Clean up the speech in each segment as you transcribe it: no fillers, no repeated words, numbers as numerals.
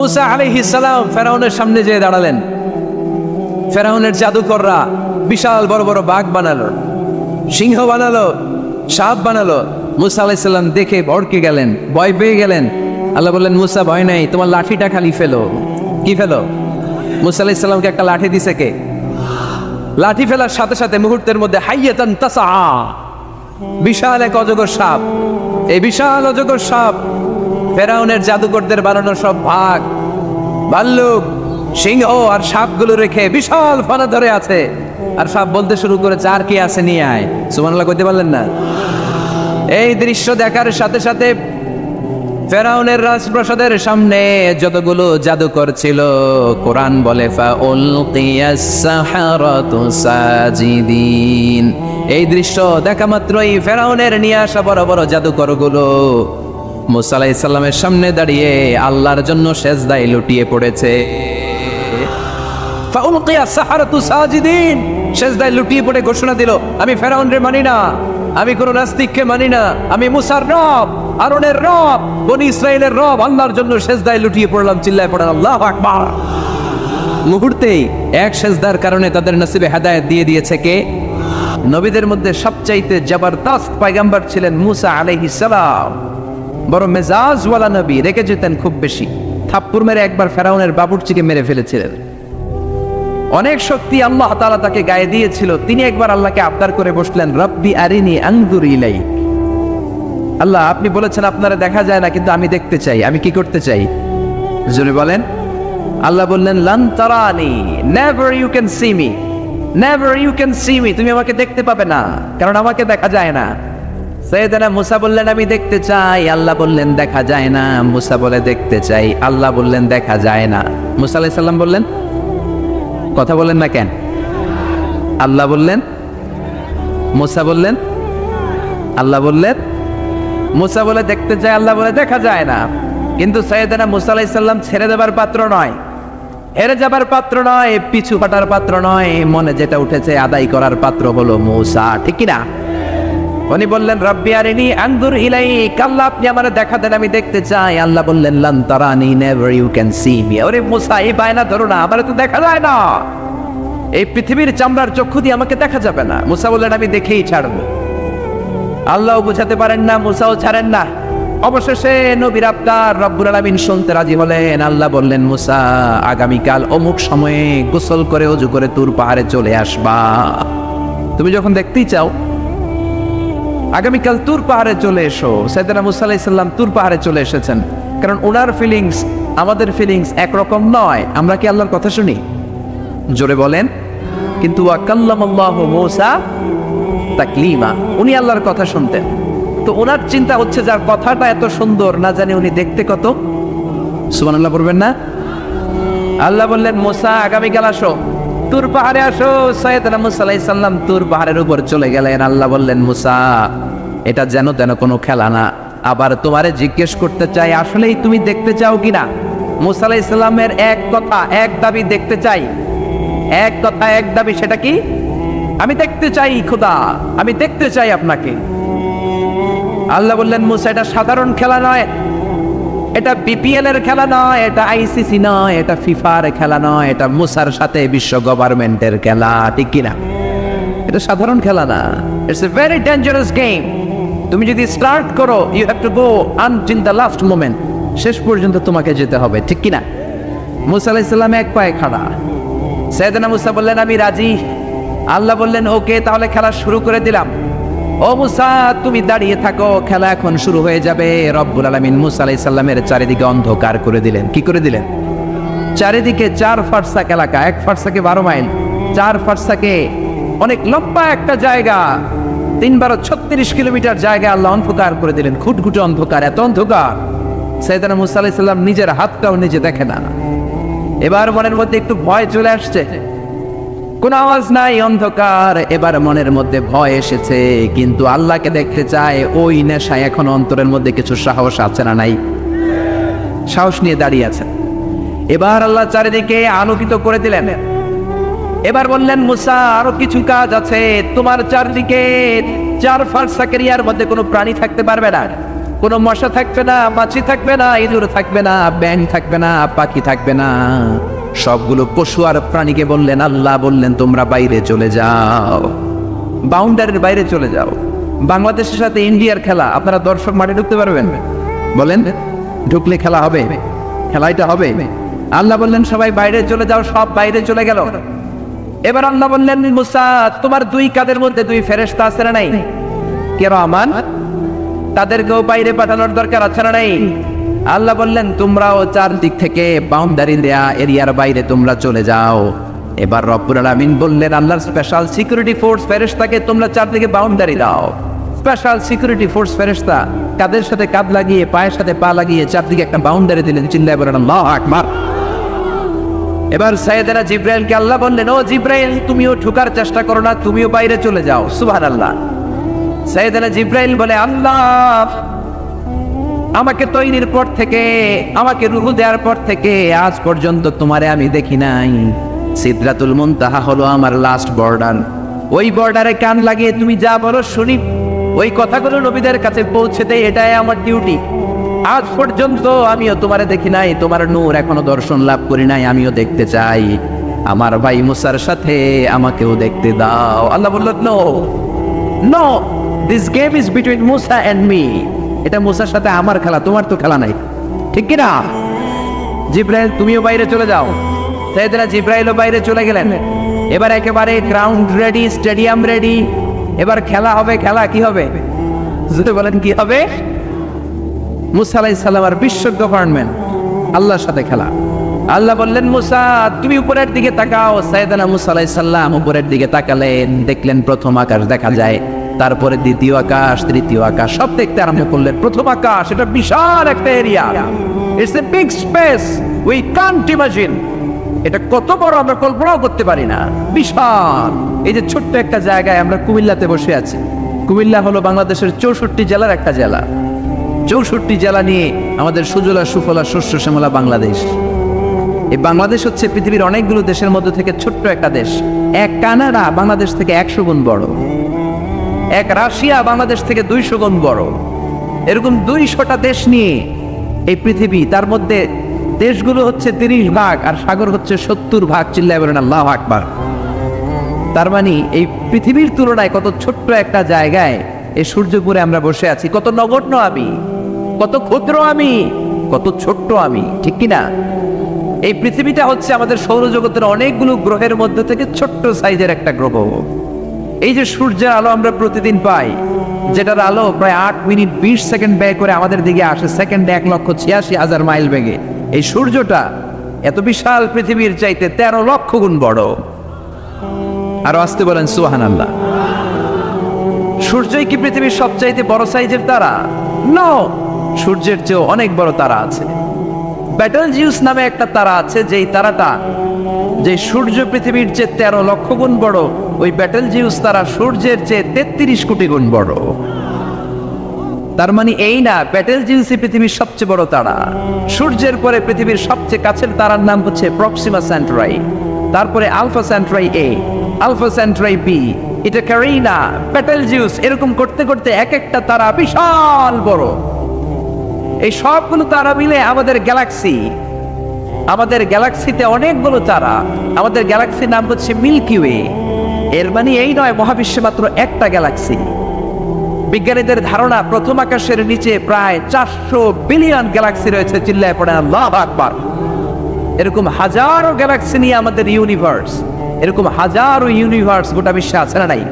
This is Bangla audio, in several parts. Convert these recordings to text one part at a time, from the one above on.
মুসা আলাইহিস সালাম ফেরাউনের সামনে যেয়ে দাঁড়ালেন। ফেরাউনের জাদুকররা বিশাল বড় বড় বাঘ বানালো, সিংহ বানালো, সাপ বানালো। মুসা আলাইহিস সালাম দেখে ভড়কে গেলেন, ভয় পেয়ে গেলেন। আল্লাহ বললেন, মুসা ভয় নাই, তোমার লাঠিটা খালি ফেলো। কি ফেলো? মুসা আলাইহিস সালামকে একটা লাঠি দিছে কে? লাঠি ফেলার সাথে সাথে মুহূর্তের মধ্যে হাইয়াতান তাসআ, বিশাল এক অজগর সাপ। এই বিশাল অজগর সাপ ফেরাউনের জাদুকরদের বানানো সব ভাগ, ভাল্লুক, সিংহ আর সাপগুলো রেখে বিশাল ফানা ধরে আছে। আর সাপ বলতে শুরু করেছে, আর কি আছে নিয়ে আয়। সুবহানাল্লাহ কইতে পারলেন না? এই দৃশ্য দেখার সাথে সাথে ফেরাউনের রাজপ্রাসাদের সামনে যতগুলো জাদুকর ছিল, কোরআন বলে ফাউলকিয়াস সাহারাতু সাজিদিন। এই দৃশ্য দেখা মাত্রই ফেরাউনের নিয়ে আসা বড় বড় জাদুকরগুলো মুসা আলাইহিস সালামের সামনে দাঁড়িয়ে আল্লাহর জন্য সেজদায় লুটিয়ে পড়েছে। ফাউলকিয়াস সাহারাতু সাজিদিন, সেজদায় লুটিয়ে পড়ে ঘোষণা দিল, আমি ফেরাউনরে মানি না, আমি কোন নাস্তিককে মানি না, আমি মুসার রব, আরনের রব, বনি ইসরাইলের রব, আল্লাহর জন্য সেজদায় লুটিয়ে পড়লাম। চিল্লায় পড়েন আল্লাহু আকবার। মুহূর্তেই এক সেজদার কারণে তাদের নসিবে হেদায়েত দিয়ে দিয়েছে কে? নবীদের মধ্যে সবচাইতে জবরদস্ত পয়গম্বর ছিলেন মুসা আলাইহিস সালাম। বড় মেজাজওয়ালা নবী, রেখে যেতেন খুব বেশি। থাপ্পড় মেরে একবার ফেরাউনের বাবুর্চিকে মেরে ফেলেছিলেন। অনেক শক্তি আল্লাহ তাআলা তাকে গায়ে দিয়েছিল। তিনি একবার আল্লাহকে আবদার করে বসলেন, রব্বি আরিনি আনজুর ইলাইক। আল্লাহ, আপনি বলেছেন আপনারা দেখা যায় না, কিন্তু আমি দেখতে চাই। আমি কি করতে চাই? জোরে বলেন। আল্লাহ বললেন, লান তারানি, never you can see me, never you can see me. তুমি আমাকে দেখতে পাবে না, কারণ আমাকে দেখা যায় না। সাইয়েদনা মুসা বললেন, আমি দেখতে চাই। আল্লাহ বললেন, দেখা যায় না। মুসা বলে, দেখতে চাই। আল্লাহ বললেন, দেখা যায় না। মুসা আলাইহিস সালাম বললেন, কথা বলেন না কেন? আল্লাহ বললেন, মুসা বললেন, আল্লাহ বললেন, মুসা বলে দেখতে চায়, আল্লাহ বলে দেখা যায় না। কিন্তু সাইয়েদনা মুসা আলাইহিস সালাম ছেড়ে দেবার পাত্র নয়, হেরে যাবার পাত্র নয়, পিছু হটার পাত্র নয়। মনে যেটা উঠেছে আদায় করার পাত্র হলো মুসা, ঠিক কি না? উনি বললেন, রব্বি আরিনি আনজুর ইলাইক। আল্লাহ, আপনি আমারে দেখা দেন, আমি দেখতে চাই। আল্লাহ বললেন, লান তারানি, never you can see me. ওরে মুসা, এই বায়না ধরো না, আমারে তো দেখা যায় না। এই পৃথিবীর চামড়ার চক্ষু দিয়ে আমাকে দেখা যাবে না। মুসা বললেন, আমি দেখেই ছাড়বো। আল্লাহও বুঝাতে পারেন না, মুসাও ছাড়েন না। অবশেষে নবীর আবদার রব্বুল আলামিন শুনতে রাজি হলেন। আল্লাহ বললেন, মুসা, আগামীকাল অমুক সময়ে গোসল করে ওযু করে তুর পাহাড়ে চলে আসবা। তুমি যখন দেখতেই চাও, আগামীকাল তুর পাহাড়ে চলে এসো। সাইয়েদনা মুসা আলাইহিস সালাম তুর পাহাড়ে চলে এসেছেন, কারণ ওনার ফিলিংস আমাদের ফিলিংস একরকম নয়। আমরা কি আল্লাহর কথা শুনি? জোরে বলেন। কিন্তু ওয়া কাল্লামাল্লাহু মুসা তাকলিমা, উনি আল্লাহর কথা শুনতেন। তো ওনার চিন্তা হচ্ছে, যার কথাটা এত সুন্দর, না জানি উনি দেখতে কত। সুবহানাল্লাহ বলবেন না? আল্লাহ বললেন, মুসা, আগামীকাল আসো, তুর পাহাড়ে আসো। সাইয়েদনা মুসা আলাইহিস সালাম তুর পাহাড়ের উপর চলে গেলেন। আল্লাহ বললেন, মুসা, এটা যেন তেন কোনো খেলা না। আবার তোমারে জিজ্ঞেস করতে চাই, আসলেই তুমি দেখতে চাও কিনা? মুসা আলাইহিস সালামের এক কথা এক দাবি, দেখতে চাই। এক কথা এক দাবি, সেটা কি? আমি দেখতে চাই খোদা, আমি দেখতে চাই আপনাকে। আল্লাহ বললেন, মুসা, এটা সাধারণ খেলা নয়, এটা বিপিএল এর খেলা নয়, এটা আইসিসি নয়, এটা ফিফার খেলা নয়, এটা মুসার সাথে বিশ্ব গভর্নমেন্টের খেলা, ঠিক কিনা? এটা সাধারণ খেলা না। It's a very dangerous game. তুমি যদি স্টার্ট করো, you have to go until the last moment. শেষ পর্যন্ত তোমাকে যেতে হবে, ঠিক কিনা? মুসা আলাইহিস সালাম এক পায়ে খাড়া। সাইয়েদনা মুসা বললেন, আমি রাজি। আল্লাহ বললেন, ওকে, তাহলে খেলা শুরু করে দিলাম। ও মুসা, তুমি দাঁড়িয়ে থাকো, খেলা এখন শুরু হয়ে যাবে। রব্বুল আলামিন মুসা আলাইহিস সালামের চারিদিকে অন্ধকার করে দিলেন। কি করে দিলেন? চারিদিকে 4 ফারসাক এলাকা, 1 ফারসাকে 12 মাইল, 4 ফারসাকে অনেক লম্বা একটা জায়গা, 3 × 36 কিলোমিটার জায়গা আল্লাহ অন্ধকার করে দিলেন। ঘুটঘুটে অন্ধকার, এত অন্ধকার সাইয়েদনা মুসা আলাইহিস সালাম নিজের হাতটাও নিজে দেখে না। এবার মনের মধ্যে একটু ভয় চলে আসছে, কোন আওয়াজ নাই, অন্ধকার। এবার মনের মধ্যে ভয় এসেছে, কিন্তু আল্লাহকে দেখতে চায়। ওই নেশায় এখন অন্তরের মধ্যে কিছু সাহস আছে না নাই? সাহস নিয়ে দাঁড়িয়ে আছে। এবার আল্লাহ চারিদিকে আলোকিত করে দিলেন। এবার বললেন, মুসা, আরো কিছু কাজ আছে। তোমার চারদিকে 4 ফারসাক এরিয়ার মধ্যে কোনো প্রাণী থাকতে পারবে না। কোনো মশা থাকবে না, মাছি থাকবে না, ইঁদুর থাকবে না, ব্যাঙ থাকবে না, পাখি থাকবে না। সবগুলো পশু আর প্রাণীকে বললেন, আল্লাহ বললেন তোমরা বাইরে চলে যাও, বাউন্ডারির বাইরে চলে যাও। বাংলাদেশের সাথে ইন্ডিয়ার খেলা, আপনারা দর্শক মাঠে ঢুকতে পারবেন? বলেন, ঢুকলে খেলা হবে? খেলাটা হবে? আল্লাহ বললেন সবাই বাইরে চলে যাও, সব বাইরে চলে গেল। এবার আল্লাহ বললেন, মুসা তোমার দুই কাঁধের মধ্যে দুই ফেরেশতা আছে না নাই? কিরামান, তাদেরকেও বাইরে পাঠানোর দরকার আছে না নাই? আল্লাহ বললেন তোমরাও চারদিক থেকে বাউন্ডারি দেয়া এরিয়ার বাইরে তোমরা চলে যাও। এবার রব্বুল আলামিন বললেন আল্লাহর স্পেশাল সিকিউরিটি ফোর্স ফেরেশতাকে তোমরা চারদিকে বাউন্ডারি দাও। স্পেশাল সিকিউরিটি ফোর্স ফেরেশতা কাদের সাথে কাঁধ লাগিয়ে, পায়ের সাথে পা লাগিয়ে চারদিকে একটা বাউন্ডারি দিলেন। চিল্লায় বলেন আল্লাহু আকবার। এবার সাইয়েদনা জিব্রাইলকে আল্লাহ বললেন, ও জিব্রাইল তুমিও ঢোকার চেষ্টা করো না, তুমিও বাইরে চলে যাও। সুবহানাল্লাহ। সাইয়েদনা জিব্রাইল বলে, আল্লাহ আমাকে তৈরির পর থেকে, আমাকে রূহ দেওয়ার পর থেকে আজ পর্যন্ত তোমারে আমি দেখি নাই। সিদরাতুল মুনতাহা হলো আমার লাস্ট বর্ডার। ওই বর্ডারে কান লাগিয়ে তুমি যা বলো শুনি, ওই কথাগুলো নবীদের কাছে পৌঁছে দেয়, এটাই আমার ডিউটি। আজ পর্যন্ত আমিও তোমারে দেখি নাই, তোমার নূর এখনো দর্শন লাভ করি নাই, আমিও দেখতে চাই। আমার ভাই মুসার সাথে আমাকেও দেখতে দাও। আল্লাহ বলল, no no, this game is between Musa and me. এটা মুসার সাথে আমার খেলা, তোমার তো খেলা নাই, ঠিক কি না? জিব্রাইল তুমিও বাইরে চলে যাও। সাইয়েদনা জিব্রাইলও বাইরে চলে গেলেন। এবার একেবারে গ্রাউন্ড রেডি, স্টেডিয়াম রেডি। এবার খেলা হবে। খেলা কি হবে? যদি বলেন কি হবে? মুসা আলাইহিস সালাম আর বিশ্ব গভর্নমেন্ট, আল্লাহর সাথে খেলা। আল্লাহ বললেন, মুসা তুমি উপরের দিকে তাকাও। সাইয়েদনা মুসা আলাইহিস সালাম উপরের দিকে তাকালেন, দেখলেন প্রথম আকাশ দেখা যায়, তারপরে দ্বিতীয় আকাশ, তৃতীয় আকাশ, সব দেখতে আরম্ভ করলেন। প্রথম আকাশ, এটা বিশাল একটা area, it's a big space, we can't imagine. এটা কত বড় আমরা কল্পনাও করতে পারি না, বিশাল। এই যে ছোট্ট একটা জায়গায় আমরা কুমিল্লাতে বসে আছি। কুমিল্লা হলো বাংলাদেশের 64 জেলার একটা জেলা। 64 জেলা নিয়ে আমাদের সুজলা সুফলা শস্য শ্যামলা বাংলাদেশ। এই বাংলাদেশ হচ্ছে পৃথিবীর অনেকগুলো দেশের মধ্যে থেকে ছোট্ট একটা দেশ। এক কানাডা বাংলাদেশ থেকে 100 গুণ বড়, এক রাশিয়া বাংলাদেশ থেকে 200 গুণ বড়। এরকম 200টা দেশ নিয়ে এই পৃথিবী, তার মধ্যে দেশগুলো হচ্ছে 30 ভাগ আর সাগর হচ্ছে 70 ভাগ। চিল্লায় বলেন আল্লাহু আকবার। তার মানে এই পৃথিবীর তুলনায় কত ছোট্ট একটা জায়গায় এই সূর্যপুরে আমরা বসে আছি। কত নগণ্য আমি, কত ক্ষুদ্র আমি, কত ছোট্ট আমি, ঠিক কিনা? এই পৃথিবীটা হচ্ছে আমাদের সৌরজগতের অনেকগুলো গ্রহের মধ্যে থেকে ছোট্ট সাইজের একটা গ্রহ। এই যে সূর্যের আলো আমরা প্রতিদিন পাই, যেটার আলো প্রায় 8 মিনিট 20 সেকেন্ড ব্যয় করে আমাদের দিকে আসে, সেকেন্ডে 1,86,000 মাইল বেগে। এই সূর্যটা এত বিশাল পৃথিবীর চাইতে 13 লক্ষ গুণ বড়। আরো আসতে বলেন সুবহানাল্লাহ। সূর্যই কি পৃথিবীর সবচাইতে বড় সাইজের তারা? নো, সূর্যের চেয়েও অনেক বড় তারা আছে। ব্যাটেলজিউস নামে একটা তারা আছে, যেই তারাটা, যে সূর্য পৃথিবীর চেয়ে 13 লক্ষ গুণ বড়, ওই ব্যাটেলজিউস তারা সূর্যের চেয়ে 33 কোটি গুণ বড়। তার মানে এই না, ব্যাটেলজিউসই পৃথিবীর সবচেয়ে বড় তারা। সূর্যের পরে পৃথিবীর সবচেয়ে কাছের তারার নাম হচ্ছে প্রক্সিমা সেন্টরাই, তারপরে আলফা সেন্টরাই এ, আলফা সেন্টরাই বি, এটা ক্যারিনা, ব্যাটেলজিউস, এরকম করতে করতে এক একটা তারা বিশাল বড়। এই সবগুলো তারা মিলে আমাদের গ্যালাক্সি। আমাদের গ্যালাক্সিতে অনেকগুলো তারা। আমাদের গ্যালাক্সির নাম হচ্ছে মিল্কি ওয়ে। এর মানে এই নয় মহাবিশ্বে মাত্র একটা গ্যালাক্সি। বিজ্ঞানীদের ধারণা প্রথম আকাশের নিচে প্রায় 400 বিলিয়ন গ্যালাক্সি রয়েছে। চিল্লায় পড়েন আল্লাহু আকবার। এরকম হাজারো গ্যালাক্সি নিয়ে আমাদের ইউনিভার্স, এরকম হাজারো ইউনিভার্স গোটা বিশ্বে আছে না নাই?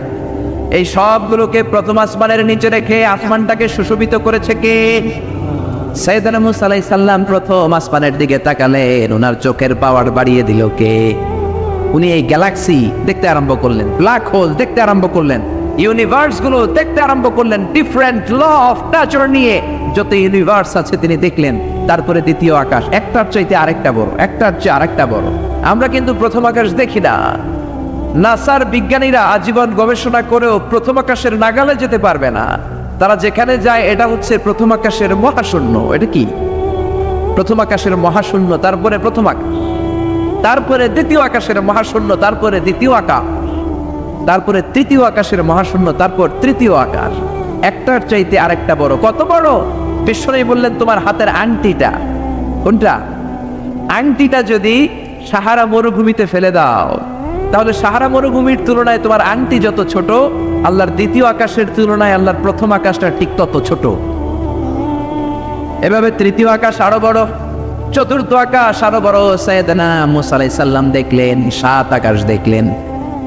এই সবগুলোকে প্রথম আসমানের নিচে রেখে আসমানটাকে সুশোভিত করেছে কে? সাইয়েদনা মুসা আলাইহিস সালাম প্রথম আসমানের দিকে তাকালেন, ওনার চোখের পাওয়ার বাড়িয়ে দিল কে? উনি এই গ্যালাক্সি দেখতে আরম্ভ করলেন, ব্ল্যাক হোল দেখতে আরম্ভ করলেন, ইউনিভার্স গুলো দেখতে আরম্ভ করলেন, ডিফারেন্ট ল অফ নেচার নিয়ে যত ইউনিভার্স আছে তিনি দেখলেন। তারপরে দ্বিতীয় আকাশ, একটার চাইতে আরেকটা বড়, একটার চেয়ে আরেকটা বড়। আমরা কিন্তু প্রথম আকাশ দেখি না। নাসার বিজ্ঞানীরা আজীবন গবেষণা করেও প্রথম আকাশের নাগালে যেতে পারবে না। তারা যেখানে যায় এটা হচ্ছে প্রথম আকাশের মহাশূন্য। এটা কি? প্রথম আকাশের মহাশূন্য, তারপরে প্রথম আকাশ, তারপরে দ্বিতীয় আকাশের মহাশূন্য, তারপরে দ্বিতীয় আকাশ, তারপরে তৃতীয় আকাশের মহাশূন্য, তারপর তৃতীয় আকাশ। একটার চাইতে আরেকটা বড়। কত বড়? বিশ্বনবী বললেন তোমার হাতের আংটিটা কোনটা? আংটিটা যদি সাহারা মরুভূমিতে ফেলে দাও, তাহলে সাহারা মরুভূমির তুলনায় তোমার আংটি যত ছোট, আল্লাহর দ্বিতীয় আকাশের তুলনায় আল্লাহর প্রথম আকাশটা ঠিক তত ছোট। এভাবে তৃতীয় আকাশ আরো বড়, চতুর্থ আকাশ আরো বড়। সাইয়েদনা মুসা আলাইহিস সালাম দেখলেন 7 আকাশ দেখলেন।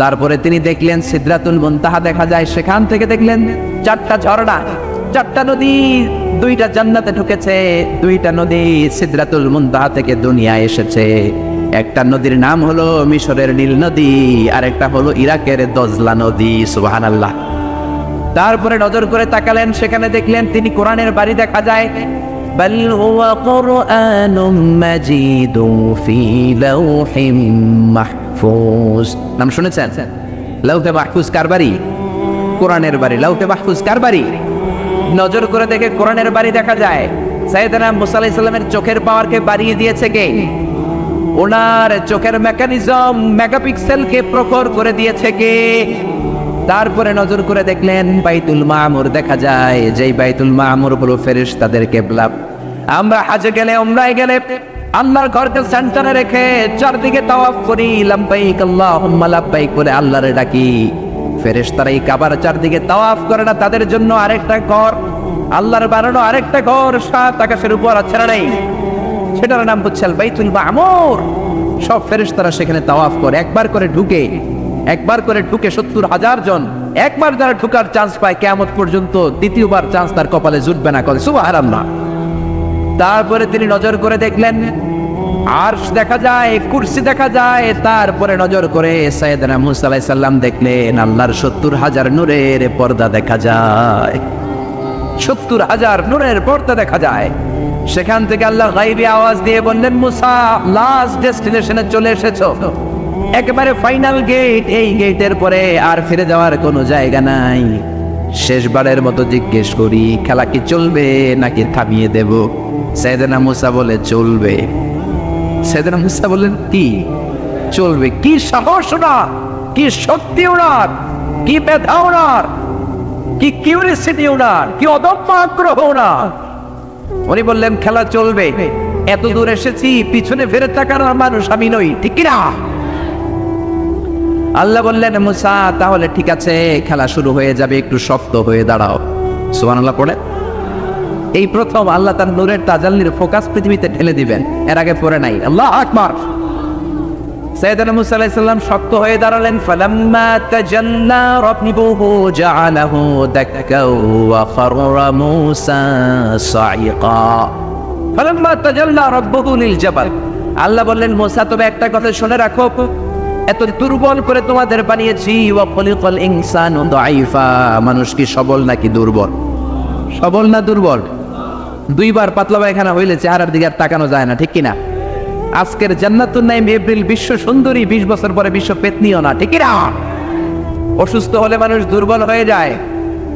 তারপরে তিনি দেখলেন সিদরাতুল মুনতাহা দেখা যায়, সেখান থেকে দেখলেন 4টা ঝর্ণা, 4টা নদী, 2টা জান্নাতে ঢুকেছে, 2টা নদী সিদরাতুল মুনতাহা থেকে দুনিয়ায় এসেছে। একটা নদীর নাম হলো মিশরের নীল নদী, আর একটা হলো ইরাকের দজলা নদী। সুবহানাল্লাহ। তারপরে নজর করে তাকালেন, সেখানে দেখলেন তিনি কোরআনের বাড়ি দেখা যায়। বাল হুয়া কুরআনুম মাজিদুন ফি লাওহিম মাহফুজ। নাম শুনেছেন? লাউহে মাহফুজ কার বাড়ি? কোরআনের বাড়ি। লাউহে মাহফুজ কার বাড়ি? নজর করে দেখে কোরআনের বাড়ি দেখা যায়। সাইয়েদনা মুসা আলাইহিস সালামের চোখের পাওয়ারকে বাড়িয়ে দিয়েছে কে? ওনার চোখের মেকানিজম মেগাপিক্সেলকে প্রখর করে দিয়েছে কে? তারপরে নজর করে দেখলেন বাইতুল মামুর দেখা যায়, যেই বাইতুল মামুর হলো ফেরেশতাদের কিবলা। আমরা হজে গেলে, উমরায় গেলে আল্লাহর ঘরকে সেন্টারে রেখে চারদিকে তাওয়াফ করি, লাব্বাইক আল্লাহুম্মা লাব্বাইক বলে আল্লাহরে ডাকি। ফেরেশতারা এই কাবার চারদিকে তাওয়াফ করে না, তাদের জন্য আরেকটা ঘর, আল্লাহর বানানো আরেকটা ঘর 7 আকাশের উপর আছে না নেই? সেটার নাম হচ্ছে আল বাইতুল মামুর। সব ফেরেশতারা সেখানে তাওয়াফ করে, একবার করে ঢুকে 70,000 জন। একবার যারা ঢুকার চান্স পায় কিয়ামত পর্যন্ত দ্বিতীয়বার চান্স তার কপালে জুটবে না। করে সুবহানাল্লাহ। তারপরে তিনি নজর করে দেখলেন আরশ দেখা যায়, কুরসি দেখা যায়। তারপরে নজর করে সাইয়েদনা মুসা আলাইহিস সালাম দেখলেন আল্লাহর 70,000 নূরের পর্দা দেখা যায়। 70,000 নূরের পর্দা দেখা যায়। সেখান থেকে আল্লাহ গায়বী আওয়াজ দিয়ে বললেন, মুসা লাস্ট ডেস্টিনেশনে চলে এসেছো, একেবারে ফাইনাল গেট। এই গেটের পরে আর ফিরে যাওয়ার কোনো জায়গা নাই। শেষবারের মতো জিজ্ঞেস করি, খেলা কি চলবে নাকি থামিয়ে দেব? সাইয়েদনা মুসা বলে চলবে। সাইয়েদনা মুসা বললেন কি চলবে? কি সাহস ওনার, কি শক্তি ওনার, কি মেধা ওনার, কি কিউরিসিটি ওনার, কি অদম্য আগ্রহ ওনার। উনি বললেন খেলা চলবে। এত দূর এসেছি, পিছনে ফিরে তাকানোর মানুষ আমি নই, ঠিক কিনা? আল্লাহ বললেন মুসা তাহলে ঠিক আছে, খেলা শুরু হয়ে যাবে, একটু শক্ত হয়ে দাঁড়াও। সুবহানাল্লাহ পড়ে। এই প্রথম আল্লাহ তার নূরের তাজাল্লির ফোকাস পৃথিবীতে ঢেলে দিবেন, এর আগে পড়ে নাই। আল্লাহু আকবার। সাইয়েদনা মুসা আলাইহিস সালাম শক্ত হয়ে দাঁড়ালেন। ফালাম্মা তাজাল্লা রাব্বুহু জাআলাহু দাক্কা ওয়া খাররা মুসা সাইকা। ফালাম্মা তাজাল্লা রাব্বুহু লিল জাবাল। আল্লাহ বললেন মুসা তবে একটা কথা শুনে রাখো, এত দুর্বল করে তোমাদের বানিয়েছি। ওয়া খলিকাল ইনসানু দাঈফা। মানুষ কি সবল নাকি দুর্বল? সবল না দুর্বল? 2বার পাতলা পায়খানা হইলে চেহারার দিকে আর তাকানো যায় না, ঠিক কিনা? আজকের জান্নাতুন নাইম এপ্রিল বিশ্ব সুন্দরী, 20 বছর পরে বিশ্ব পেতনিও না, ঠিক কিনা? অসুস্থ হলে মানুষ দুর্বল হয়ে যায়,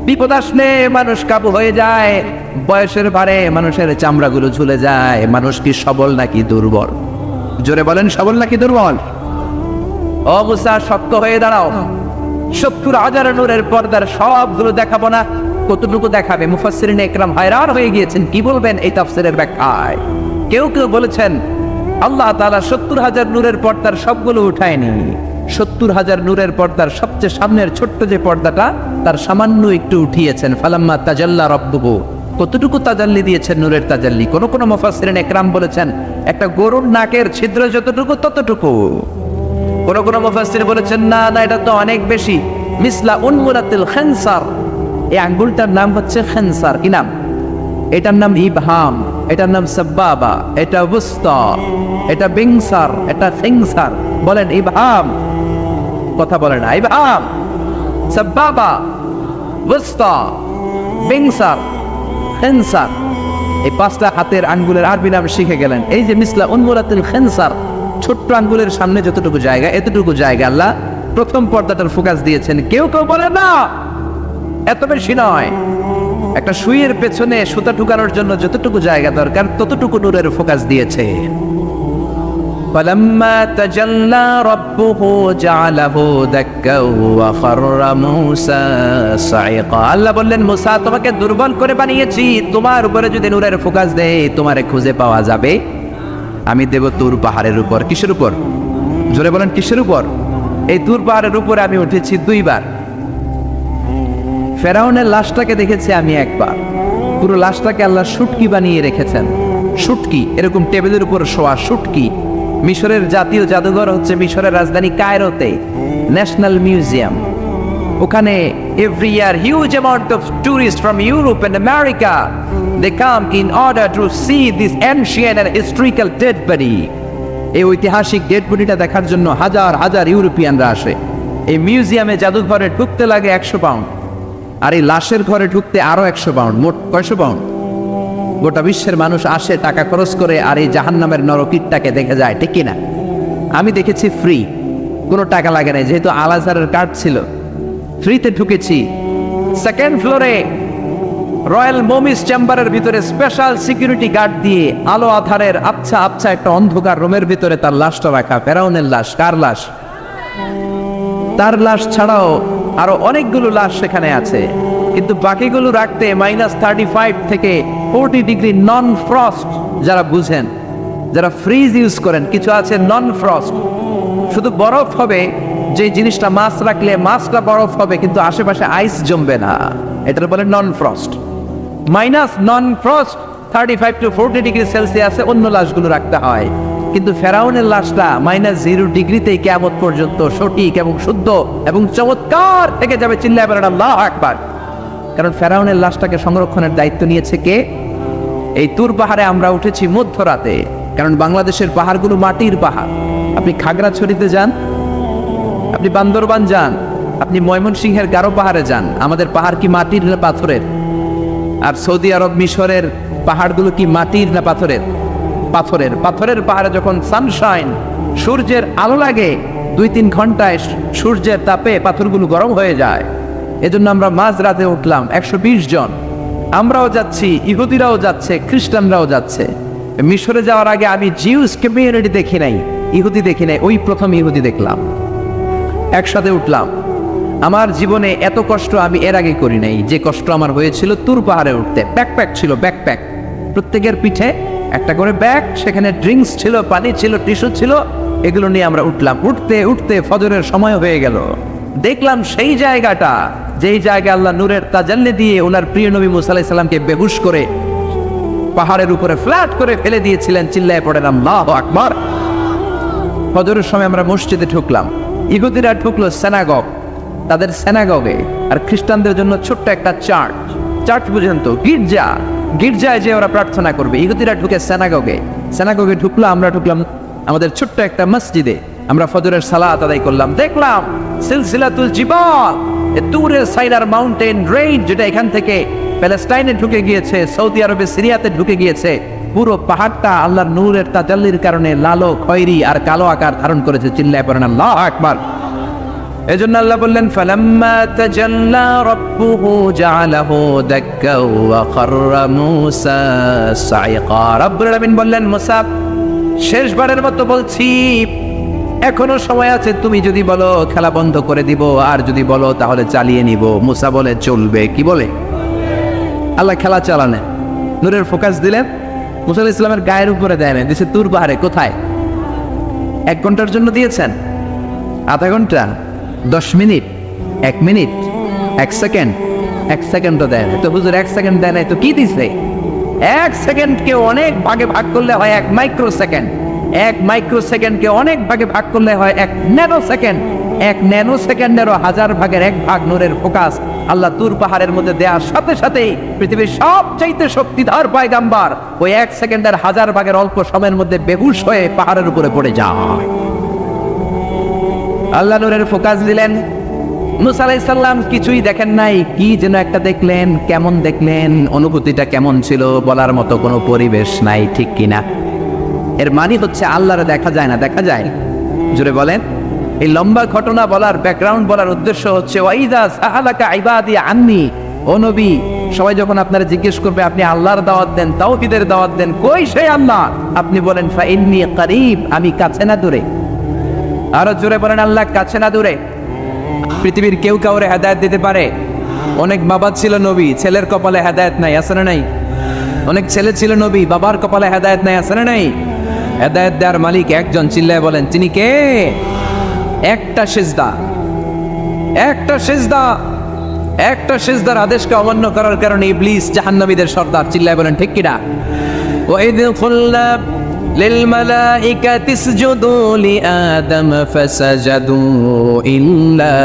বিপদ আসলে মানুষ কাবু হয়ে যায়, বয়সের ভারে মানুষের চামড়াগুলো ঝুলে যায়। মানুষ কি সবল নাকি দুর্বল? জোরে বলেন, সবল নাকি দুর্বল? ও মুসা শক্ত হয়ে দাঁড়াও। 70,000 নূরের পর্দার সবগুলো দেখাবো না, কতটুকু দেখাবে? মুফাসসিরিন ইকরাম হায়রান হয়ে গিয়েছেন, কি বলবেন এই তাফসীরের ব্যাখ্যায়। কেউ কেউ বলেছেন আল্লাহ তাআলা 70,000 নূরের পর্দার সবগুলো উঠায়নি। 70,000 নূরের পর্দার সবচেয়ে সামনের ছোট্ট যে পর্দাটা, তার সামান্য একটু উঠিয়েছেন। ফালাম্মা তাজাল্লা রাব্বুহু। কতটুকু তাজাল্লি দিয়েছেন নূরের তাজাল্লি? কোন কোন মুফাসসিরিন ইকরাম বলেছেন একটা গরুর নাকের ছিদ্র যতটুকু ততটুকু। কোন কোন মুফাসসির বলেছেন না না, এটা তো অনেক বেশি। মিসলা উনমুরাতিল খানসার। এই আঙ্গুলটার নাম হচ্ছে খানসার। কি নাম? এটার নাম ইবহাম, এটার নাম সাব্বাবা, এটা ওয়ুসতা, এটা বিংসার, এটা ফিংসার। বলেন ইবহাম, কথা বলে না। ইবহাম, সাব্বাবা, ওয়ুসতা, বিংসার, খানসার। এই 5টা হাতের আঙ্গুলের আরবি নাম শিখে গেলেন। এই যে মিসলা উনমুরাতিল খানসার, ছোট্ট আঙ্গুলের সামনে যতটুকু জায়গা, এতটুকু জায়গা আল্লাহ প্রথম পর্দাটার ফোকাস দিয়েছেন। কেউ কেউ বলে না এত বেশি নয়, একটা সুইয়ের পেছনে সুতা ঢুকানোর জন্য যতটুকু জায়গা দরকার ততটুকু নূরের ফোকাস দিয়েছে। فلما تجلى ربه جعله دكا وخر موسى صعقا আল্লাহ বললেন মুসা তোমাকে দুর্বল করে বানিয়েছি, তোমার উপরে যদি নূরের ফোকাস দেই তোমারে খুঁজে পাওয়া যাবে। আমি দেব তুর পাহাড়ের উপর। কিসের উপর? জোরে বলেন কিসের উপর? এই তুর পাহাড়ের উপরে আমি উঠেছি 2 বার। ফেরাউনের লাশটাকে দেখেছি আমি একবার। পুরো লাশটাকে আল্লাহ শুটকি বানিয়ে রেখেছেন। শুটকি, এরকম টেবিলের উপর শোয়া শুটকি। মিশরের জাতীয় জাদুঘর হচ্ছে মিশরের রাজধানী কায়রোতে, ন্যাশনাল মিউজিয়াম। ওখানে every year huge amount of tourist from Europe and America they come in order to see this ancient and historical dead body. এই ঐতিহাসিক ডেড বডিটা দেখার জন্য হাজার হাজার ইউরোপিয়ানরা আসে। এই মিউজিয়ামে জাদুঘরে ঢুকতে লাগে 100 পাউন্ড, আর এই লাশের ঘরে ঢুকতে আরো 100 পাউন্ড, মোট 100 পাউন্ড। গোটা বিশ্বের মানুষ আসে টাকা খরচ করে আর এই জাহান্নামের নরকীটটাকে দেখে যায়, ঠিক কিনা? আমি দেখেছি ফ্রি, কোনো টাকা লাগে না, যেহেতু আল আজহারের কার্ড ছিল, ফ্রিতে ঢুকেছি। 2nd ফ্লোরে রয়্যাল মমিস চেম্বারের ভিতরে স্পেশাল সিকিউরিটি গার্ড দিয়ে আলো আধারের আবছা আবছা একটা অন্ধকার রুমের ভিতরে তার লাশটা রাখা। ফেরাউনের লাশ। কার লাশ? তার লাশ ছাড়াও আরো অনেকগুলো লাশ সেখানে আছে, কিন্তু বাকিগুলো রাখতে -35 থেকে 40 ডিগ্রি নন ফ্রস্ট। যারা বুঝেন, যারা ফ্রিজ ইউজ করেন, কিছু আছে নন ফ্রস্ট, শুধু বরফ হবে, যে জিনিসটা মাছ রাখলে মাছটা বরফ হবে কিন্তু আশেপাশে আইস জমবে না, এটার বলে non frost. Non frost 35 to 40 degree সেলসিয়াসে অন্য লাশগুলো রাখতে হয়, কিন্তু ফেরাউনের লাশটা -0 ডিগ্রিতেই কিয়ামত পর্যন্ত সঠিক এবং শুদ্ধ এবং চমৎকার থেকে যাবে। চিল্লায় বলেন আল্লাহু আকবার। কারণ ফেরাউনের লাশটাকে সংরক্ষণের দায়িত্ব নিয়েছে কে? এই তুর পাহাড়ে আমরা উঠেছি মধ্যরাতে, কারণ বাংলাদেশের পাহাড়গুলো মাটির পাহাড়। আপনি খাগড়াছড়িতে যান, আপনি বান্দরবান যান, আপনি ময়মনসিংহের গারো পাহাড়ে যান, আমাদের পাহাড় কি মাটির না পাথরের? আর সৌদি আরব মিশরের পাহাড়গুলো কি মাটির না পাথরের? পাথরের। পাথরের পাহাড়ে যখন সানশাইন, সূর্যের আলো লাগে, 2-3 ঘন্টায় সূর্যের তাপে পাথরগুলো গরম হয়ে যায়। এজন্য আমরা মাঝ রাতে উঠলাম, 120 জন। আমরাও যাচ্ছি, ইহুদিরাও যাচ্ছে, খ্রিস্টানরাও যাচ্ছে। মিশরে যাওয়ার আগে আমি জিউস কমিউনিটি দেখি নাই, ইহুদি দেখি নাই, ওই প্রথম ইহুদি দেখলাম। একসাথে উঠলাম। আমার জীবনে এত কষ্ট আমি এর আগে করি নাই, যে কষ্ট আমার হয়েছিল তুর পাহাড়ে উঠতে। ব্যাকপ্যাক ছিল, ব্যাকপ্যাক, প্রত্যেকের পিঠে একটা করে ব্যাগ, সেখানে ড্রিঙ্কস ছিল, পানি ছিল, টিস্যু ছিল, এগুলো নিয়ে আমরা উঠলাম। উঠতে উঠতে ফজরের সময় হয়ে গেল। দেখলাম সেই জায়গাটা, যেই জায়গায় আল্লাহ নূরের তাজাল্লি দিয়ে ওনার প্রিয় নবী মুসা আলাইহিস সালামকে বেহুশ করে পাহাড়ের উপরে ফ্ল্যাট করে ফেলে দিয়েছিলেন। চিল্লায় পড়েন আল্লাহু আকবার। ফজরের সময় আমরা মসজিদে ঢুকলাম। ইহুদিরা ঢুকলো সিনাগগ, তাদের সিনাগগে, আর খ্রিস্টানদের জন্য ছোট্ট একটা চার্চ। চার্চ বুঝেন তো? গির্জা। গির্জায় যে ওরা প্রার্থনা করবে। ইহুদিরা ঢুকে সিনাগগে। সিনাগগে ঢুকলো, আমরা ঢুকলাম আমাদের ছোট্ট একটা মসজিদে। আমরা ফজরের সালাত আদায় করলাম। দেখলাম সিলসিলাতুল জিবাল, তুরের সাইনার মাউন্টেন রেঞ্জ, যেটা এখান থেকে প্যালেস্টাইনে ঢুকে গিয়েছে, সৌদি আরবে, সিরিয়াতে ঢুকে গিয়েছে। পুরো পাহাড়টা আল্লাহর নূরের তাজাল্লির কারণে লালো, খয়েরি আর কালো আকার ধারণ করেছে। চিল্লায় পড়েন আল্লাহু আকবার। এজন্য আল্লাহ বললেন ফালাম্মা তাজাল্লা রাব্বুহু জাআলাহু দাক্কা ওয়া খাররা মূসা সাইকা। রব্বুল আলামিন বললেন, মুসা, শেষবারের মতো বলছি, এখনো সময় আছে, তুমি যদি বলো খেলা বন্ধ করে দিব, আর যদি বলো তাহলে চালিয়ে নিব। মুসা বলে চলবে। কি বলে? আল্লাহ খেলা চালানে। নূরের ফোকাস দিলেন, মুসা আলাইহিস সালামের গায়ের উপরে দেয় না, দিয়েছে তুর পাহাড়ে। কোথায়? 1 ঘন্টার জন্য দিয়েছেন, আধা ঘন্টা, 10 মিনিট, 1 মিনিট, 1 সেকেন্ড, 1 সেকেন্ডও দেয় না। তো হুজুর 1 সেকেন্ড দেয় নাই তো কি দিছে? 1 সেকেন্ডকে অনেক ভাগে ভাগ করলে হয় 1 মাইক্রো সেকেন্ড। 1 মাইক্রো সেকেন্ডকে অনেক ভাগে ভাগ করলে হয় 1 ন্যানো সেকেন্ড। 1 ন্যানো সেকেন্ডেরও 1000 ভাগের 1 ভাগ নূরের ফোকাস আল্লাহ তুর পাহাড়ের মধ্যে দেওয়ার সাথে সাথেই পৃথিবীর সবচাইতে শক্তিধর পয়গাম্বার ওই 1 সেকেন্ডের 1000 ভাগের অল্প সময়ের মধ্যে বেহুশ হয়ে পাহাড়ের উপরে পড়ে যায়। আল্লাহ নূরের ফোকাস দিলেন। মুসা আলাইহিস সালাম কিছুই দেখেন নাই, কি যেন একটা দেখলেন। কেমন দেখলেন? অনুভূতিটা কেমন ছিল বলার মতো কোনো পরিবেশ নাই, ঠিক কিনা? এর মানে হচ্ছে আল্লাহরে দেখা যায় না, দেখা যায়? জোরে বলেন। এই লম্বা ঘটনা বলার, ব্যাকগ্রাউন্ড বলার উদ্দেশ্য হচ্ছে ওয়াইদা সাহালাকা ইবাদি আন্নি ও নবী, সবাই যখন আপনারা জিজ্ঞেস করবে আপনি আল্লাহর দাওয়াত দেন, তাওহীদের দাওয়াত দেন, কই সেই আল্লাহ? আপনি বলেন ফা ইন্নী কারীব, আমি কাছে না দূরে। আরো জোরে বলেন আল্লাহ কাছে না দূরে। পৃথিবীর কেউ কাউরে হেদায়েত দিতে পারে? অনেক বাবা ছিল নবী, ছেলের কপালে হেদায়েত নাই, আছে না নাই? অনেক ছেলে ছিল নবী, বাবার কপালে হেদায়েত নাই, আছে না নাই? হেদায়েত দেওয়ার মালিক একজন, চিল্লায় বলেন তিনি কে? একটা সিজদা, একটা সিজদা, একটা সিজদার আদেশকে অমান্য করার কারণে ইবলিস জাহান্নামীদের সর্দার, চিল্লায় বলেন ঠিক কিনা? ওয়াইদ কুল্লা للملائكة اسجدوا لآدم فسجدوا إلا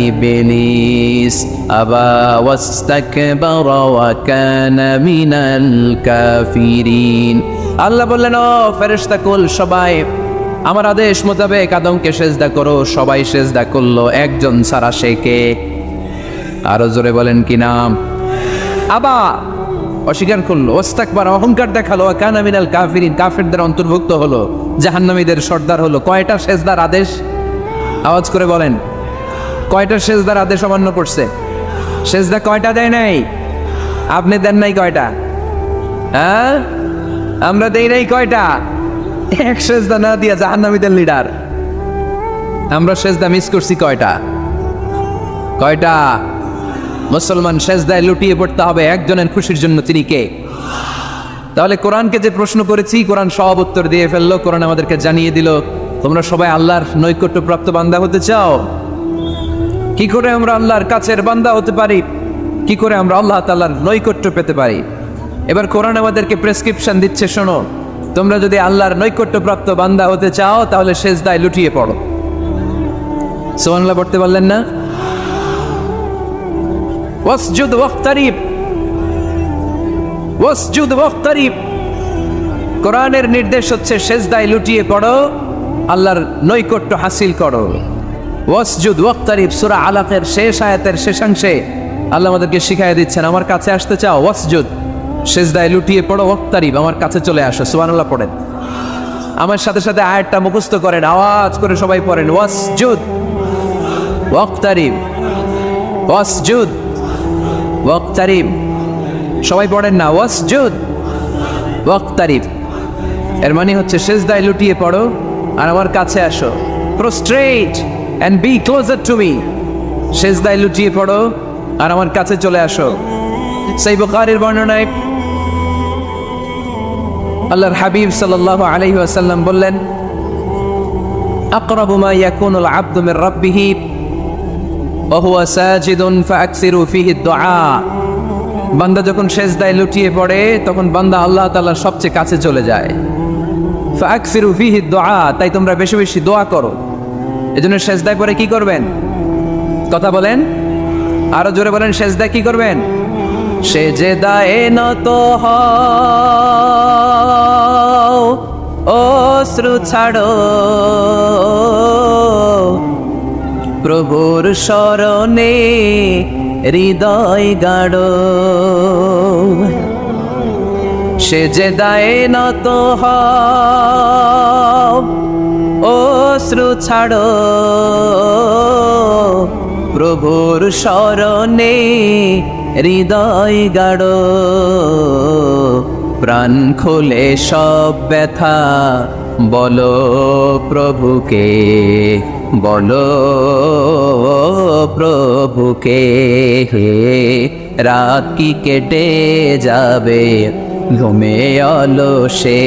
إبليس أبى واستكبر وكان من الكافرين আল্লাহ বললেন, ও ফেরেশতা কুল সবাই আমার আদেশ মোতাবেক আদমকে সিজদা করো। সবাই সিজদা করলো, একজন ছাড়া, সে কে? আরো জোরে বলেন কি নাম? আবা, অস্বীকার করলো, ওয়াস্তাকবার, অহংকার দেখালো, কানা মিনাল কাফিরিন, কাফিরদের অন্তর্ভুক্ত হলো, জাহান্নামীদের সর্দার হলো। কয়টা সিজদার আদেশ? আওয়াজ করে বলেন, কয়টা সিজদার আদেশ অমান্য করছে? সিজদা কয়টা দেয় নাই? আপনি দেন নাই কয়টা? হ্যাঁ, আমরা দেই নাই কয়টা? এক সিজদা না দিয়া জাহান্নামীদের লিডার। আমরা সিজদা মিস করছি কয়টা? কয়টা? মুসলমান সেজদায় লুটিয়ে পড়তে হবে একজনের খুশির জন্য, তিনি কে? তাহলে কোরআনকে যে প্রশ্ন করেছি, কোরআন সব উত্তর দিয়ে ফেললো। কোরআন আমাদেরকে জানিয়ে দিল, তোমরা সবাই আল্লাহর নৈকট্যপ্রাপ্ত বান্দা হতে চাও? কি করে আমরা আল্লাহর কাছের বান্দা হতে পারি? কি করে আমরা আল্লাহ তাআলার নৈকট্য পেতে পারি? এবার কোরআন আমাদেরকে প্রেসক্রিপশন দিচ্ছে, শোনো, তোমরা যদি আল্লাহর নৈকট্যপ্রাপ্ত বান্দা হতে চাও তাহলে সেজদায় লুটিয়ে পড়ো। সুবহানাল্লাহ পড়তে পারলেন না? ওয়াসজুদ ওয়াক্তারিব, ওয়াসজুদ ওয়াক্তারিব। কোরআনের নির্দেশ হচ্ছে সেজদায় লুটিয়ে পড়ো, আল্লাহর নৈকট্য হাসিল করো। ওয়াসজুদ ওয়াক্তারিব, সূরা আলাকের শেষ আয়াতের শেষাংশে আল্লাহ আমাদেরকে শিখাইয়া দিচ্ছেন, আমার কাছে আসতে চাও, ওয়াসজুদ, সেজদায় লুটিয়ে পড়ো, ওয়াক্তারিব, আমার কাছে চলে আসো। সুবহানাল্লাহ পড়েন, আমার সাথে সাথে আয়াতটা মুখস্থ করেন, আওয়াজ করে সবাই পড়েন, ওয়াসজুদ ওয়াক্তারিব, ওয়াসজুদ ওয়াক্তারিব। সবাই পড়েন না, ওয়াসজুদ ওয়াক্তারিব। এর মানে হচ্ছে সেজদায় লুটিয়ে পড়ো আর আমার কাছে আসো। Prostrate and be closer to me, সেজদায় লুটিয়ে পড়ো আর আমার কাছে চলে আসো। সহিহ বুখারীর বর্ণনায় আল্লাহর হাবিব সাল্লাল্লাহু আলাইহি ওয়াসাল্লাম বললেন, আকরাবু মা ইয়াকুনুল আবদু মির রাব্বিহি ওয়া হুয়া সাজিদুন ফাআকসিরু ফীহি দুআ। বান্দা যখন সেজদায় লুটিয়ে পড়ে তখন বান্দা আল্লাহ তাআলার সবচেয়ে কাছে চলে যায়। ফাআকসিরু ফীহি দুআ, তাই তোমরা বেশি বেশি দোয়া করো। এজন্য সেজদায় পড়ে কি করবেন? কথা বলেন, আরো জোরে বলেন, সেজদায় কি করবেন? সেজদায়ে নত হও, অশ্রু ছাড়ো, প্রভুর শরণে হৃদয় গাড়ো। সেজদায়ে নত হও, অশ্রু ছাড়ো, প্রভুর শরণে হৃদয় গাড়ো। প্রাণ খুলে সব ব্যথা বলো প্রভুকে, বলো প্রভুকে। রাত কি কেটে যাবে ঘুমে অলসে,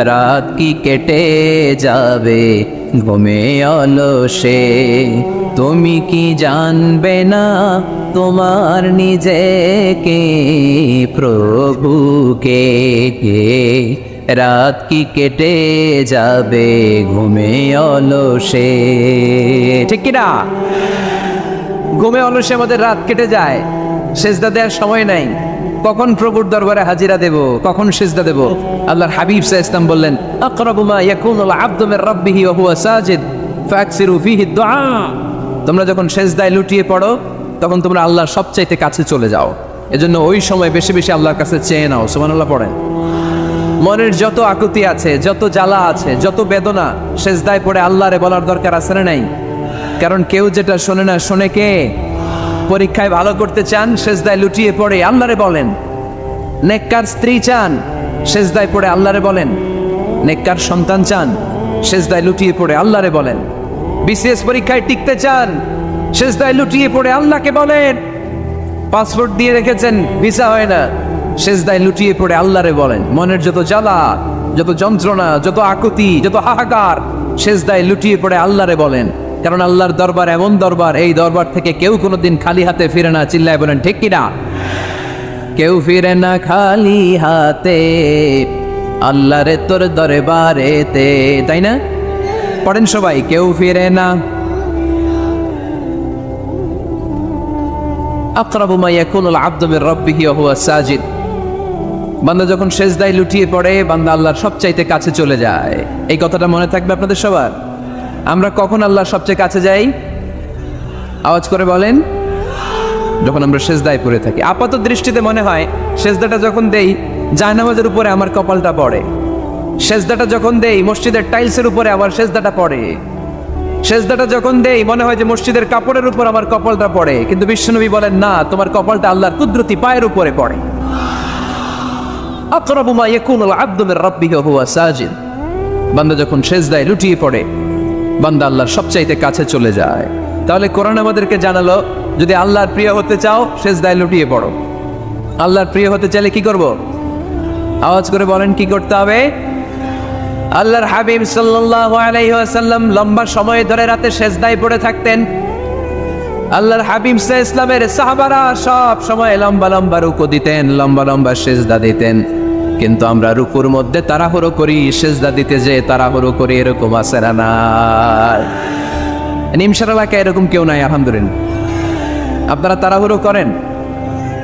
রাত কি কেটে যাবে ঘুমে অলসে। তুমি কি জানবে না তোমার নিজেকে, প্রভুকে। রাত কি কেটে যাবে ঘুমে অলসে, ঠিক কিনা? ঘুমে অলসে আমাদের রাত কেটে যায়, সেজদা দেওয়ার সময় নাই। কখন প্রভুর দরবারে হাজিরা দেব, কখন সেজদা দেব? আল্লাহর হাবিব সাল্লাল্লাহু আলাইহি ওয়াসাল্লাম বললেন, আকরাবু মা ইয়াকুনুল আবদু মির রাব্বিহি ওয়া হুয়া সাজিদ ফাকসিরু ফীহি দুআ। তোমরা যখন সেজদায় লুটিয়ে পড়ো তখন তোমরা আল্লাহর সবচাইতে কাছে চলে যাও। এজন্য ওই সময় বেশি বেশি আল্লাহর কাছে চেয়ে নাও। সুবহানাল্লাহ পড়েন। মনের যত আকুতি আছে, যত জ্বালা আছে, যত বেদনা, সেজদায় পড়ে আল্লাহরে বলার দরকার আছে না নাই? কারণ কেউ যেটা শোনে না, শোনে কে? পরীক্ষায় ভালো করতে চান, সেজদায় লুটিয়ে পড়ে আল্লাহরে বলেন। নেককার স্ত্রী চান, সেজদায় পড়ে আল্লাহরে বলেন। নেককার সন্তান চান, সেজদায় লুটিয়ে পড়ে আল্লাহরে বলেন। বিসিএস পরীক্ষায় টিকতে চান, সেজদায় লুটিয়ে পড়ে আল্লাহকে বলেন। পাসপোর্ট দিয়ে রেখেছেন, ভিসা হয় না, সেজদায় লুটিয়ে পড়ে আল্লাহরে বলেন। মনের যত জ্বালা, যত যন্ত্রণা, যত আকুতি, যত হাহাকার, সেজদায় লুটিয়ে পড়ে আল্লাহরে বলেন। কারণ আল্লাহর দরবার এমন দরবার, এই দরবার থেকে কেউ কোনোদিন খালি হাতে ফিরে না। চিল্লায় বলেন ঠিক কিনা? কেউ ফিরে না খালি হাতে আল্লাহরে তোর দরবারেতে, তাই না? পড়েন সবাই, কেউ ফিরে না। আকরাবু মা ইয়াকুনুল আবদু মির রাব্বিহি ওয়া হুয়া সাজিদ। বান্দা যখন সেজদায় লুটিয়ে পড়ে, বান্দা আল্লাহর সবচাইতে কাছে চলে যায়। এই কথাটা মনে থাকবে আপনাদের সবার। আমরা কখন আল্লাহর সবচেয়ে কাছে যাই? আওয়াজ করে বলেন। যখন আমরা সেজদায় পড়ে থাকি। আপাত দৃষ্টিতে মনে হয় সেজদাটা যখন দেই জায়নামাজের উপরে আমার কপালটা পড়ে, সেজদাটা যখন দেই মসজিদের টাইলসের উপরে আমার সেজদাটা পড়ে, সেজদাটা যখন দেই মনে হয় যে মসজিদের কাপড়ের উপর আমার কপালটা পড়ে। কিন্তু বিশ্বনবী বলেন না, তোমার কপালটা আল্লাহর কুদরতি পায়ের উপরে পড়ে। আকরাবু মা ইয়াকুনুল আবদু মির রাব্বিহি ওয়া হুয়া সাজিদ। বান্দা যখন সেজদায় লুটিয়ে পড়ে, বান্দা আল্লাহর সবচাইতে কাছে চলে যায়। তাহলে কোরআন আমাদেরকে জানালো, যদি আল্লাহর প্রিয় হতে চাও সেজদায় লুটিয়ে পড়ো। আল্লাহর প্রিয় হতে চাইলে কি করব? আওয়াজ করে বলেন কি করতে হবে? আল্লাহর হাবিব সাল্লাল্লাহু আলাইহি ওয়াসাল্লাম লম্বা সময় ধরে রাতে সেজদায় পড়ে থাকতেন। আল্লাহর হাবিব সাল্লাল্লাহু আলাইহি ওয়াসাল্লামের সাহাবারা সব সময় লম্বা লম্বা রুকু দিতেন, লম্বা লম্বা সেজদা দিতেন। কিন্তু আমরা রুকুর মধ্যে তাড়াহুড়ো করি, সেজদা দিতে যে তাড়াহুড়ো করি, এরকম আছে না? নিমসার এলাকায় এরকম কেউ নাই আলহামদুলিল্লাহ। আপনারা তাড়াহুড়ো করেন?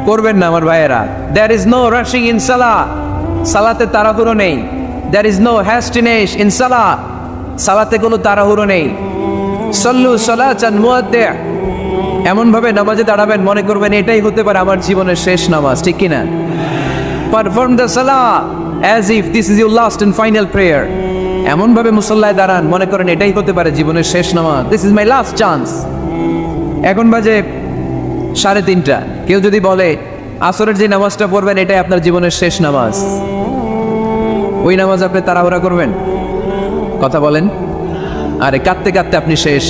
করবেন না আমার ভাইয়েরা। There is no rushing in salah. সালাতে তাড়াহুড়ো নেই। There is no hastiness in salah. সালাতে কোনো তাড়াহুড়ো নেই। সল্লু সালাতান মুআদ্দি'। এমন ভাবে নামাজে দাঁড়াবেন মনে করবেন এটাই হতে পারে আমার জীবনের শেষ নামাজ, ঠিক কি না? Perform the salah as if this is your last and final prayer. এমন ভাবে মুসল্লায় দাঁড়ান মনে করেন এটাই হতে পারে জীবনের শেষ নামাজ। This is my last chance. এখন বাজে 3:30। কেউ যদি বলে আসরের যে নামাজটা পড়বেন এটাই আপনার জীবনের শেষ নামাজ, ওই নামাজ আপনি তাড়াহুড়া করবেন? কথা বলেন। আরে কাঁদতে কাঁদতে আপনি শেষ।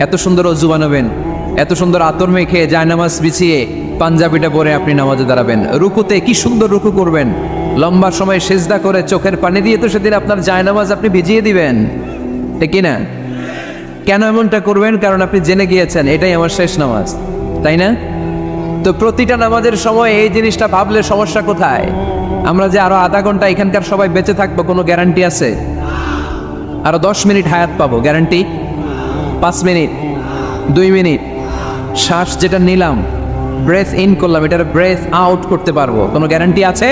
এত সুন্দর অজু বানাবেন, এত সুন্দর আতর মেখে জায়নামাজ বিছিয়ে পাঞ্জাবিটা পরে আপনি নামাজে দাঁড়াবেন। রুকুতে কি সুন্দর রুকু করবেন, লম্বা সময় সেজদা করে চোখের পানি দিয়ে তো সেদিন আপনার জায়নামাজ আপনি ভিজিয়ে দিবেন, ঠিক কি না? কেন এমনটা করবেন? কারণ আপনি জেনে গিয়েছেন এটাই আমার শেষ নামাজ, তাই না? তো প্রতিটা নামাজের সময় এই জিনিসটা ভাবলে সমস্যা কোথায়? আমরা যে আরো আধা ঘন্টা এখানকার সবাই বেঁচে থাকবো কোনো গ্যারান্টি আছে? আরো 10 মিনিট হায়াত পাবো, গ্যারান্টি? 5 মিনিট, 2 মিনিট, শ্বাস যেটা নিলাম, ব্রেথ ইন করলাম, এটার ব্রেথ আউট করতে পারবো, কোনো গ্যারান্টি আছে?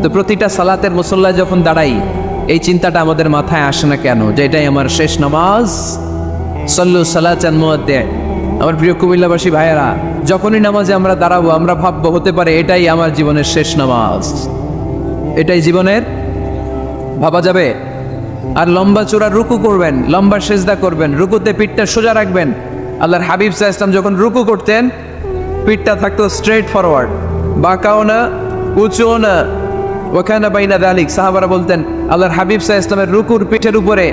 তো প্রতিটা সালাতের মুসল্লায় যখন দাঁড়াই এই চিন্তাটা আমাদের মাথায় আসে না কেন যে এটাই আমার শেষ নামাজ? সল্লু সালাতান মুআদ্দি'। আমার প্রিয় কুমিল্লাবাসী ভাইয়েরা, যখনই নামাজে আমরা দাঁড়াবো আমরা ভাববো হতে পারে এটাই আমার জীবনের শেষ নামাজ, এটাই জীবনের, ভাবা যাবে? আর লম্বা চূড়া রুকু করবেন, লম্বা সেজদা করবেন, রুকুতে পিঠটা সোজা রাখবেন। আল্লাহর হাবিব সাল্লাল্লাহু আলাইহি ওয়াসাল্লাম যখন রুকু করতেন পিঠটা থাকতো স্ট্রেট ফরওয়ার্ড, বাঁকাও না উঁচুও না। ওয়াকানা বাইনা যালিক। সাহাবারা বলতেন আল্লাহর হাবিব সাল্লাল্লাহু আলাইহি ওয়াসাল্লামের রুকুর পিঠের উপরে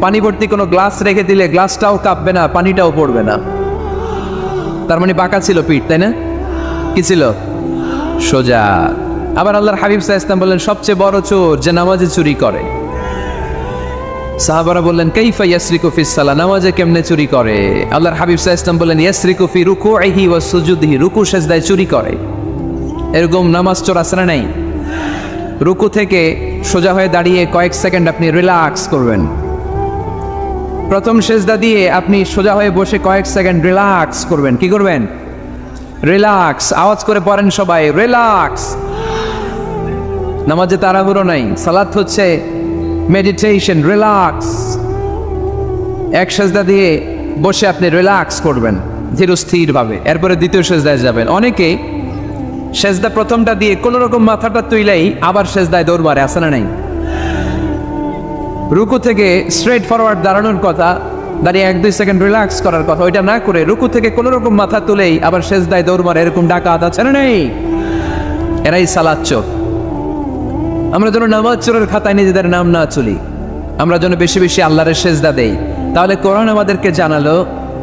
পানি ভর্তি কোনো গ্লাস রেখে দিলে গ্লাসটাও কাঁপবে না, পানিটাও পড়বে না। তার মানে বাঁকা ছিল পিঠ, তাই না? কি ছিল? সোজা। আবার আল্লাহর হাবিব সাল্লাল্লাহু আলাইহি ওয়াসাল্লাম বললেন সবচেয়ে বড় চোর যে নামাজে চুরি করে। সাহাবারা বললেন কাইফা ইয়াসরিকু ফিস সালাহ, নামাজে কেমনে চুরি করে? আল্লাহর হাবিব সাল্লাল্লাহু আলাইহি ওয়াসাল্লাম বললেন ইয়াসরিকু ফি রুকুইহি ওয়া সুজুদিহি, রুকু সেজদায় চুরি করে। এরকম নামাজ চোর আছে না নাই? রুকু থেকে সোজা হয়ে দাঁড়িয়ে কয়েক সেকেন্ড আপনি রিল্যাক্স করবেন। প্রথম সেজদা দিয়ে আপনি সোজা হয়ে বসে কয়েক সেকেন্ড রিল্যাক্স করবেন। কি করবেন? রিল্যাক্স। আওয়াজ করে পড়েন সবাই, রিল্যাক্স। নামাজে তাড়াহুড়ো নাই, সালাত হচ্ছে মেডিটেশন, রিল্যাক্স। এক সেজদা দিয়ে বসে আপনি রিল্যাক্স করবেন ধীরস্থির ভাবে, এরপরে দ্বিতীয় সেজদায় যাবেন। অনেকে সেজদা প্রথমটা দিয়ে কোন রকম মাথাটা তুইলেই আবার সেজদায় দৌড় মারে, আছে না নাই? রুকু থেকে স্ট্রেট ফরওয়ার্ড দাঁড়ানোর কথা, দাঁড়িয়ে 1-2 সেকেন্ড রিল্যাক্স করার কথা, ওইটা না করে রুকু থেকে কোনো রকম মাথা তুলেই আবার সেজদায় দৌড় মারে, এরকম ডাকাত আছে না নেই? এরাই সালাত চোর। আমরা যেন নামাজ চোরের খাতায় নিজেদের নাম না চলি, আমরা যেন বেশি বেশি আল্লাহর সেজদা দেই। তাহলে কোরআন আমাদেরকে জানালো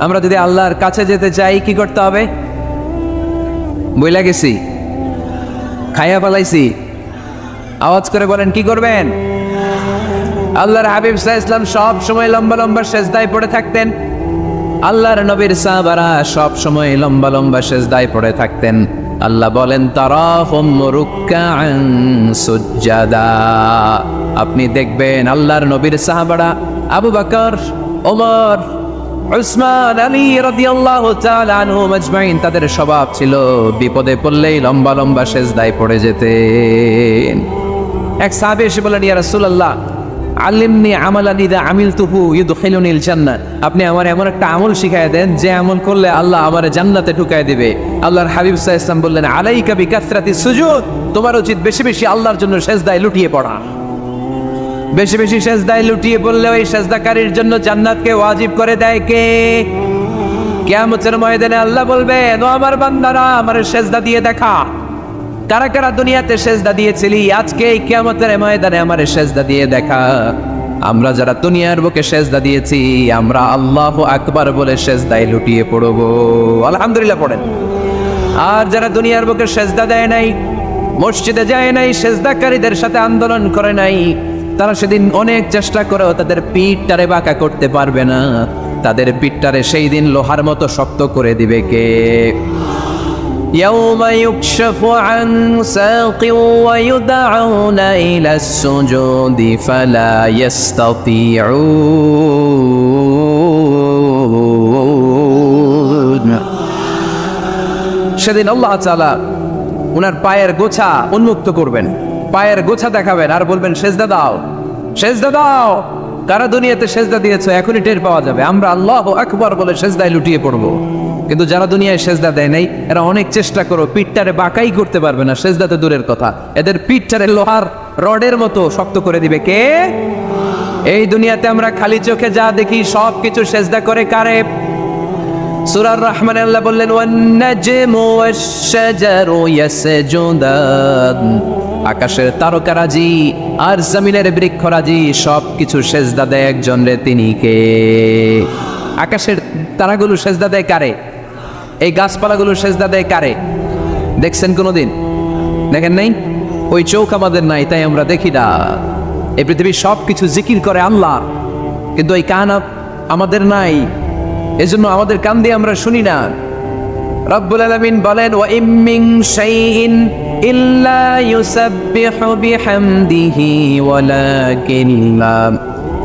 আমরা যদি আল্লাহর কাছে যেতে চাই কি করতে হবে? বইলা গেছি, খাইয়া ফেলাইছি, আওয়াজ করে বলেন কি করবেন? আল্লাহর হাবিব সাল্লাল্লাহু আলাইহি ওয়াসাল্লাম সব সময় লম্বা লম্বা সেজদায় পড়ে থাকতেন। আল্লাহর নবীর সাহাবারা সব সময় লম্বা লম্বা সেজদায় পড়ে থাকতেন। আল্লাহ বলেন তারাহুম রুকআন সুজদা, আপনি দেখবেন আল্লাহর নবীর সাহাবারা আবু বকর, ওমর, উসমান, আলী রাদিয়াল্লাহু তাআলা আনহুম আজমাইন, তাদের স্বভাব ছিল বিপদে পড়লেই লম্বা লম্বা সেজদায় পড়ে যেতেন। এক সাহাবী এসে বললেন ইয়া রাসূলুল্লাহ আল্লিমনি আমালান ইযা আমিলতুহু ইউদখিলুনিল জান্নাহ, আপনি আমার এমন একটা আমল শিখায় দেন যে আমল করলে আল্লাহ আমারে জান্নাতে ঢুকায় দিবে। আল্লাহর হাবিব সাল্লাল্লাহু আলাইহি ওয়াসাল্লাম বললেন আলাইকা বিকাসরাতিস সুজুদ, তোমার উচিত বেশি বেশি আল্লাহর জন্য সেজদায় লুটিয়ে পড়া। বেশি বেশি সেজদায় লুটিয়ে পড়লে ওই সেজদাকারীর জন্য জান্নাতকে ওয়াজিব করে দেয় কে? কিয়ামতের ময়দানে আল্লাহ বলবেন ও আমার বান্দারা আমার সেজদা দিয়ে দেখা, কারা কারা দুনিয়াতে সেজদা দিয়েছিলি, আজকে এই কিয়ামতের ময়দানে আমার সেজদা দিয়ে দেখা। আমরা যারা দুনিয়ার বুকে সেজদা দিয়েছি আমরা আল্লাহু আকবার বলে সেজদায় লুটিয়ে পড়বো, আলহামদুলিল্লাহ পড়েন। আর যারা দুনিয়ার বুকে সেজদা দেয় নাই, মসজিদে যায় নাই, সেজদাকারীদের সাথে আন্দোলন করে নাই, তারা সেদিন অনেক চেষ্টা করেও তাদের পিঠটারে বাঁকা করতে পারবে না। তাদের পিঠটারে সেই দিন লোহার মতো শক্ত করে দিবে কে? يوم يكشف عن ساق ويدعون إلى السجود فلا يستطيعون, সেদিন আল্লাহ তাআলা ওনার পায়ের গোছা উন্মুক্ত করবেন, পায়ের গোছা দেখাবেন আর বলবেন সেজদা দাও, সেজদা দাও। কারা দুনিয়াতে সেজদা দিয়েছো এখনই টের পাওয়া যাবে। আমরা আল্লাহু আকবার বলে সেজদায় লুটিয়ে পড়বো, কিন্তু যারা দুনিয়ায় সেজদা দেয় নাই এরা অনেক চেষ্টা করো পিঠটারে বাঁকাই করতে পারবে না, সেজদাতে দূরের কথা, এদের পিঠটারে লোহার রডের মতো শক্ত করে দিবে কে? এই দুনিয়াতে আমরা খালি চোখে যা দেখি সব কিছু সেজদা করে কারে? সূরা রহমানে আল্লাহ বললেন ওয়ান নাজমু ওয়াশ-শাজারু ইয়াসজুদান, আকাশের তারকারাজি আর জমিনের বৃক্ষরাজি সব কিছু সেজদা দেয় একজন রে, তিনি কে? আকাশের তারাগুলো সেজদা দেয় কারে? এই গাছপালাগুলো সেজদা দেয় কারে? দেখছেন কোনোদিন? দেখেন নাই? ওই চোখ আমাদের নাই তাই আমরা দেখি না। এই পৃথিবীর সব কিছু জিকির করে আল্লাহ, কিন্তু এই কান আমাদের নাই, এজন্য আমাদের কান দিয়ে আমরা শুনি না। রব্বুল আলামিন বলেন ওয়া ইম মিন শাইইন ইল্লা ইউসাব্বিহু বিহামদিহি ওয়ালাকিন লা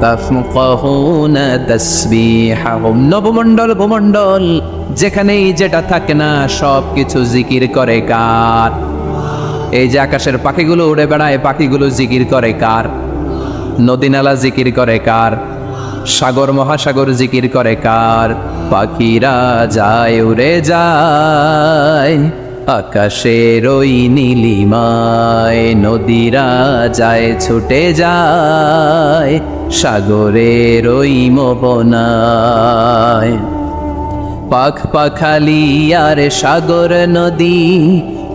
তাফকাহুনা তাসবিহাহুম, নবমণ্ডল ভূমণ্ডল যেখানেই যেটা থাকে না সব কিছু জিকির করে কার? এই যে আকাশের পাখিগুলো উড়ে বেড়ায়, পাখিগুলো জিকির করে কার? নদী নালা জিকির করে কার? সাগর মহাসাগর জিকির করে কার? পাখিরা যায় উড়ে যায় আকাশের ওই নীলিমায়, নদীরা যায় ছুটে যায় সাগরের ওই মোহনায়। পাখ পাখালি আর সাগর নদী,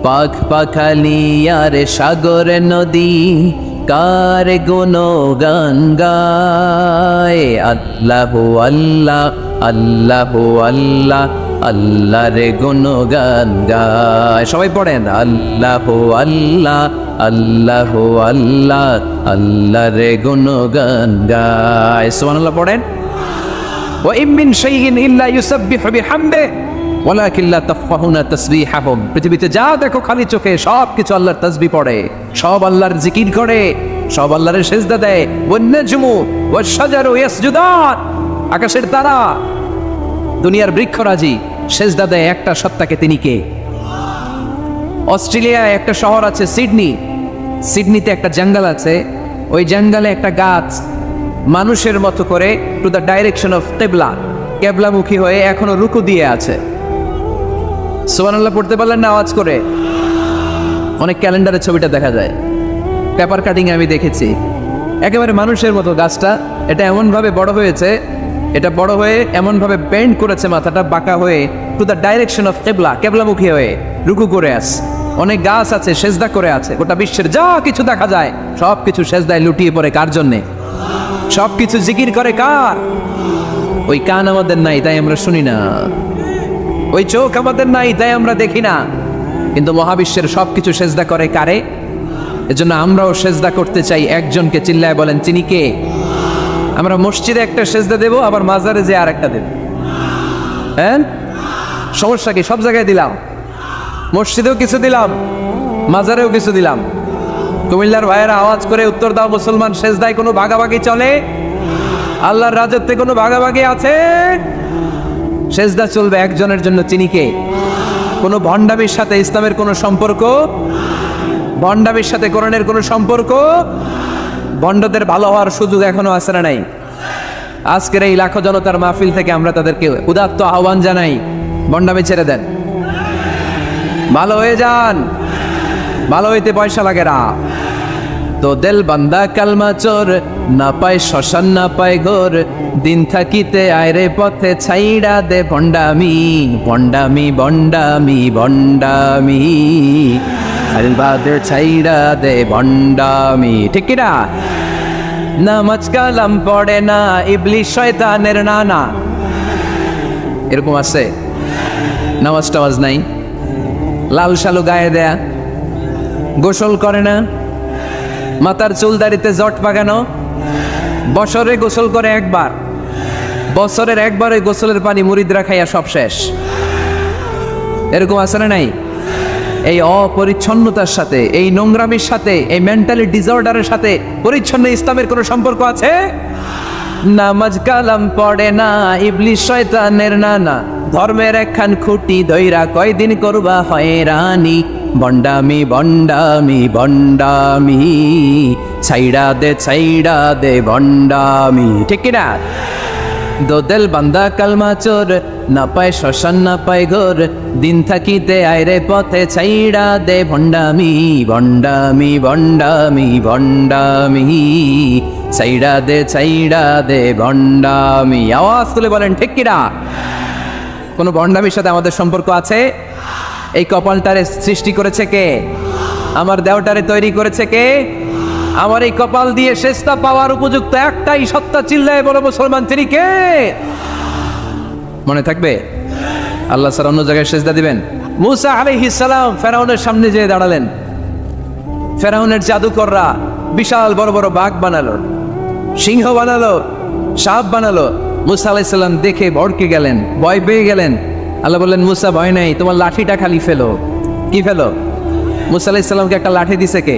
পাখ পাখালি আর সাগর নদী কার গুণগান গায়? আল্লাহু আল্লাহ, আল্লাহু আল্লাহ, আল্লাহর গুণগান গায়। সবাই পড়েন আল্লাহু আল্লাহ, আল্লাহু আল্লাহ, আল্লাহর গুণগান গায়। সুবহানাল্লাহ পড়েন। ওয়া ইম মিন শাইইন ইল্লা ইউসাব্বিহু বিহামদিহি ওয়ালাকিন লা তাফকাহুনা তাসবিহাহুম, পৃথিবীতে যা দেখো খালি চোখে সব কিছু আল্লাহর তাসবিহ পড়ে, সব আল্লাহর জিকির করে, সব আল্লাহর সেজদা দেয়। ওয়ান নাজমু ওয়াশ-শাজারু ইয়াসজুদান, আকাশের তারা দুনিয়ার বৃক্ষরাজি সেজদা দেয় একটা সত্তাকে, তিনি কে? অস্ট্রেলিয়ায় একটা শহর আছে সিডনি, সিডনিতে একটা জঙ্গল আছে, ওই জঙ্গলে একটা গাছ মানুষের মতো করে টু দ্য ডাইরেকশন অফ কিবলা, কেবলামুখী হয়ে এখনো রুকু দিয়ে আছে। সুবহানাল্লাহ পড়তে পারলেন না আওয়াজ করে? অনেক ক্যালেন্ডারে ছবিটা দেখা যায়, পেপার কাটিং আমি দেখেছি, একেবারে মানুষের মতো গাছটা। এটা এমন ভাবে বড় হয়েছে এটা বড় হয়ে এমন ভাবে বেন্ড করেছে, মাথাটা বাঁকা হয়ে টু দ্য ডাইরেকশন অফ কেবলা, কেবলামুখী হয়ে রুকু করে আছে। অনেক গাছ আছে সেজদা করে আছে, গোটা বিশ্বের যা কিছু দেখা যায় সব কিছু সেজদায় লুটিয়ে পড়ে কার জন্যে? সব কিছু জিকির করে কার? ওই কান আমাদের নাই তাই আমরা শুনি না, ওই চোখ আমাদের নাই তাই আমরা দেখি না, কিন্তু মহাবিশ্বের সবকিছু সেজদা করে কারে? এজন্য আমরাও সেজদা করতে চাই একজনকে। চিল্লায় বলেন তিনি কে? আমরা মসজিদে একটা সেজদা দেব, আবার মাজারে যে আর একটা দেব। হ্যাঁ, সমস্যা কি? সব জায়গায় দিলাম, মসজিদেও কিছু দিলাম, মাজারেও কিছু দিলাম। কুমিল্লার ভাইয়েরা আওয়াজ করে উত্তর দাও, মুসলমান সেজদায় কোনো ভাগাভাগি চলে? আল্লাহর রাজত্বে কোনো ভাগাভাগি আছে? সেজদা চলবে একজনের জন্য, চিনি কে? কোনো ভণ্ডামির সাথে ইসলামের কোনো সম্পর্ক? ভণ্ডামির সাথে কোরআনের কোনো সম্পর্ক? ভণ্ডদের ভালো হওয়ার সুযোগ এখনো আছে না নাই? আজকের এই লাখো জনতার মাহফিল থেকে আমরা তাদেরকে উদাত্ত আহ্বান জানাই, ভণ্ডামি ছেড়ে দেন, ভালো হয়ে যান। ভালো হইতে পয়সা লাগে না। তো দেল বান্দা কালমা চোর, না পায় শ্মশান না পায় ঘোর, দিন থাকিতে আয়রে পথে ছাইড়া দে ভণ্ডামি, ভণ্ডামি ভণ্ডামি ভণ্ডামি, ছাইড়া দে ভণ্ডামি। ঠিক কিনা? নামাজ কালাম পড়ে না, ইবলিশ শয়তানের নানা। এরকম আছে? নামাজ টামাজ নাই, লাল শালু গায়ে দেয়া, গোসল করে না, মাথার চুল দাড়িতে জট পাকানো, বছরে গোসল করে একবার, বছরের একবারে গোসলের পানি মুরিদরা খাইয়া সব শেষ। এরকম আছে না নাই? এই অপরিচ্ছন্নতার সাথে, এই নোংরামির সাথে, এই মেন্টালি ডিসঅর্ডারের সাথে পরিচ্ছন্ন ইসলামের কোনো সম্পর্ক আছে? নামাজ কালাম পড়ে না, ইবলিশ শয়তানের নানা, ধর্মের একখান খুঁটি ধইরা কয়দিন করবা হয়রানি, ভণ্ডামি ভণ্ডামি ভণ্ডামি, ছাইড়া দে ভণ্ডামি। ঠিক কিনা? দোদেল বান্দা কালমা চোর, না পায় শ্মশান না পায় ঘোর, দিন থাকিতে আয়রে পথে ছাইড়া দে ভণ্ডামি, ভণ্ডামি ভণ্ডামি ভণ্ডামি, ছাইড়া দে ভণ্ডামি। আওয়াজ তুলে বলেন ঠিক কিনা? কোনো ভণ্ডামির সাথে আমাদের সম্পর্ক আছে? এই কপালটারে সৃষ্টি করেছে কে? আমার দেহটারে তৈরি করেছে কে? আমার এই কপাল দিয়ে সেজদা পাওয়ার উপযুক্ত একটাই সত্তা, চিল্লায় বলো মুসলমান, তিনি কে? মনে থাকবে? আল্লাহ স্যার অন্য জায়গায় সেজদা দিবেন? মুসা আলাইহিস সালাম ফেরাউনের সামনে যেয়ে দাঁড়ালেন। ফেরাউনের জাদুকররা বিশাল বড় বড় বাঘ বানালো, সিংহ বানালো, সাপ বানালো। মুসা আলাইহিস সালাম দেখে ভড়কে গেলেন, ভয় পেয়ে গেলেন। আল্লাহ বললেন, মুসা ভয় নাই, তোমার লাঠিটা খালি ফেলো। কি ফেলো? মুসা আলাইহিস সালামকে একটা লাঠি দিছে কে?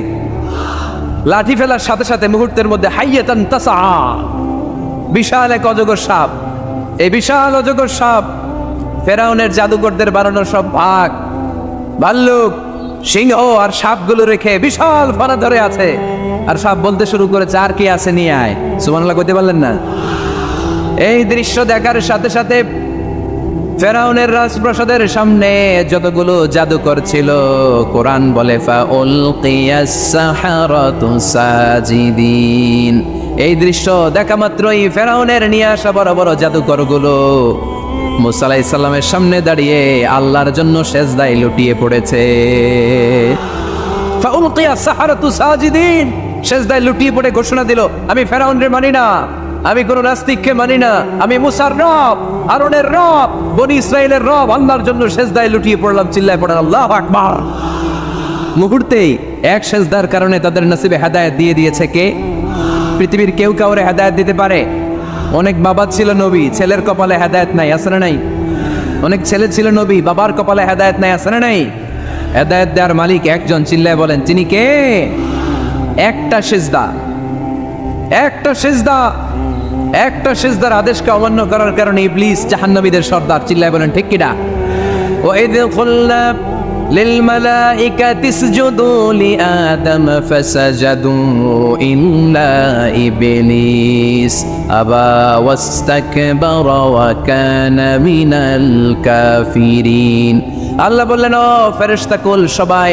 লাঠি ফেলার সাথে সাথে মুহূর্তের মধ্যে হাইয়াতান তাসা, বিশাল এক অজগর সাপ। এই বিশাল অজগর সাপ ফেরাউনের জাদুকরদের বানানো সব বাঘ, ভাল্লুক, সিংহ আর সাপগুলো রেখে বিশাল ফানা ধরে আছে। আর সাপ বলতে শুরু করেছে, আর কি আছে নিয়ে আয়। সুবহানাল্লাহ কইতে পারলেন না? এই দৃশ্য দেখার সাথে সাথে ফেরাউনের রাজপ্রাসাদের সামনে যতগুলো জাদুকর ছিল, কোরআন বলে ফাউলকিয়াস সাহারাতু সাজিদিন। এই দৃশ্য দেখা মাত্রই ফেরাউনের নিয়ে আসা বড় বড় জাদুকরগুলো মুসা আলাইহিস সালামের সামনে দাঁড়িয়ে আল্লাহর জন্য সেজদায় লুটিয়ে পড়েছে। ফাউলকিয়াস সাহারাতু সাজিদিন, সেজদায় লুটিয়ে পড়ে ঘোষণা দিল, আমি ফেরাউনের মানি না, আমি কোন নাস্তিককে মানি না, আমি মুসার রব, হারুনের রব, বনি ইসরাইলের রব, আল্লাহর জন্য সেজদায় লুটিয়ে পড়লাম। চিল্লায় পড়েন আল্লাহু আকবার। মুহূর্তেই এক সেজদার কারণে তাদের নসিবে হেদায়েত দিয়ে দিয়েছে কে? পৃথিবীর কেউ কাউরে হেদায়েত দিতে পারে? অনেক বাবা ছিল নবী, ছেলের কপালে হেদায়েত নাই, আছে না নাই? অনেক ছেলে ছিল নবী, বাবার কপালে হেদায়েত নাই, আছে না নাই? হেদায়েত দেওয়ার মালিক একজন, চিল্লায় বলেন তিনি কে? একটা সেজদা, একটা সেজদা, একটা সেজদার আদেশকে অমান্য করার কারণে ইবলিস জাহান্নামীদের সর্দার। চিল্লায় বলেন ঠিক কিনা? ওয়াইদ কুলনা লিল মালাইকাতি ইসজুদু লিআদম ফাসাজাদু ইল্লা ইবলিস আবা ওয়াস্তাকবারা ওয়া কানা মিনাল কাফিরিন। আল্লাহ বললেন, ও ফেরেশতাকুল সবাই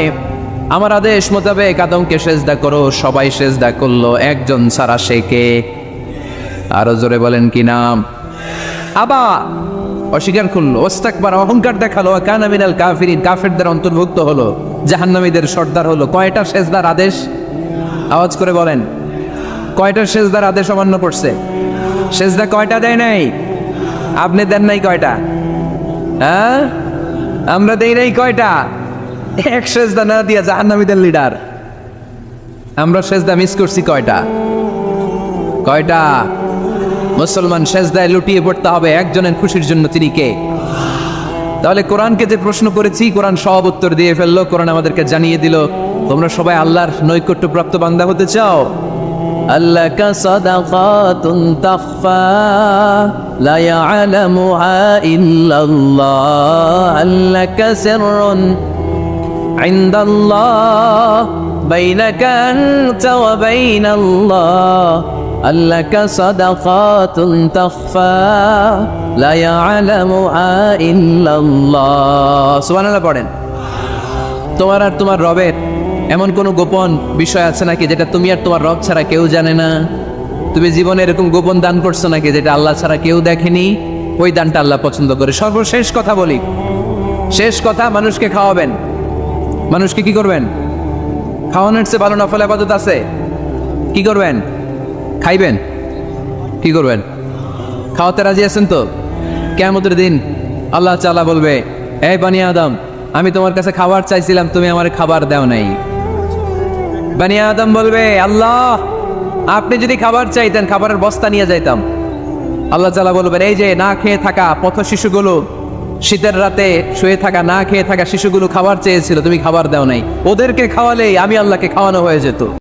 আমার আদেশ মোতাবেক আদমকে সেজদা করো। সবাই সেজদা করলো, একজন ছাড়া, সে কে? আরো জোরে বলেন কি নাম? আবা অস্বীকার করলো, ওয়াস্তাকবার অহংকার দেখালো, ওয়া কানা মিনাল কাফিরিন কাফেরদের অন্তর্ভুক্ত হলো, জাহান্নামীদের সর্দার হলো। কয়টা সেজদার আদেশ? আওয়াজ করে বলেন, কয়টা সেজদার আদেশ অমান্য করছে? সেজদা কয়টা দেয় নাই? আপনি দেন নাই কয়টা? হ্যাঁ, আমরা দেই নাই কয়টা? এক সেজদা না দিয়া জাহান্নামীদের লিডার। আমরা সেজদা মিস করছি কয়টা? কয়টা? মুসলমান সেজদায় লুটিয়ে পড়তে হবে একজনের খুশির জন্য, তিনি কে? তাহলে কোরআনকে যে প্রশ্ন করেছি, কোরআন সব উত্তর দিয়ে ফেললো। কোরআন আমাদেরকে জানিয়ে দিল, তোমরা সবাই আল্লাহর নৈকট্যপ্রাপ্ত বান্দা হতে চাও? আল্লাকা সাদাকাতুন তাখফা লা ইয়ালামুহা ইল্লাল্লাহ, আল্লাকা সিররুন ইনদাল্লাহ বাইনাকা আনতা ওয়া বাইনাল্লাহ, আল্লাকা সাদাকাতুন তাখফা লা ইয়ালামুহা ইল্লাল্লাহ। সুবহানাল্লাহ পড়েন। তোমার আর তোমার রবের এমন কোনো গোপন বিষয় আছে নাকি যেটা তুমি আর তোমার রব ছাড়া কেউ জানে না? তুমি জীবনে এরকম গোপন দান করছো নাকি যেটা আল্লাহ ছাড়া কেউ দেখেনি? ওই দানটা আল্লাহ পছন্দ করে। সর্বশেষ কথা বলি, শেষ কথা, মানুষকে খাওয়াবেন। মানুষকে কি করবেন? খাওয়ানোর চেয়ে ভালো নফল ইবাদত আছে? কি করবেন? খাইবেন। কি করবেন? খাওয়াতে রাজি আছেন তো? কিয়ামতের দিন আল্লাহ তাআলা বলবে, এই বানি আদম, আমি তোমার কাছে খাবার চাইছিলাম, তুমি আমার খাবার দাও নাই। বানি আদম বলবে, আল্লাহ আপনি যদি খাবার চাইতেন খাবারের বস্তা নিয়ে যাইতাম। আল্লাহ তাআলা বলবেন, এই যে না খেয়ে থাকা পথ শিশুগুলো, শীতের রাতে শুয়ে থাকা না খেয়ে থাকা শিশুগুলো খাবার চেয়েছিল, তুমি খাবার দাও নাই, ওদেরকে খাওয়ালেই আমি আল্লাহকে খাওয়ানো হয়ে যেত।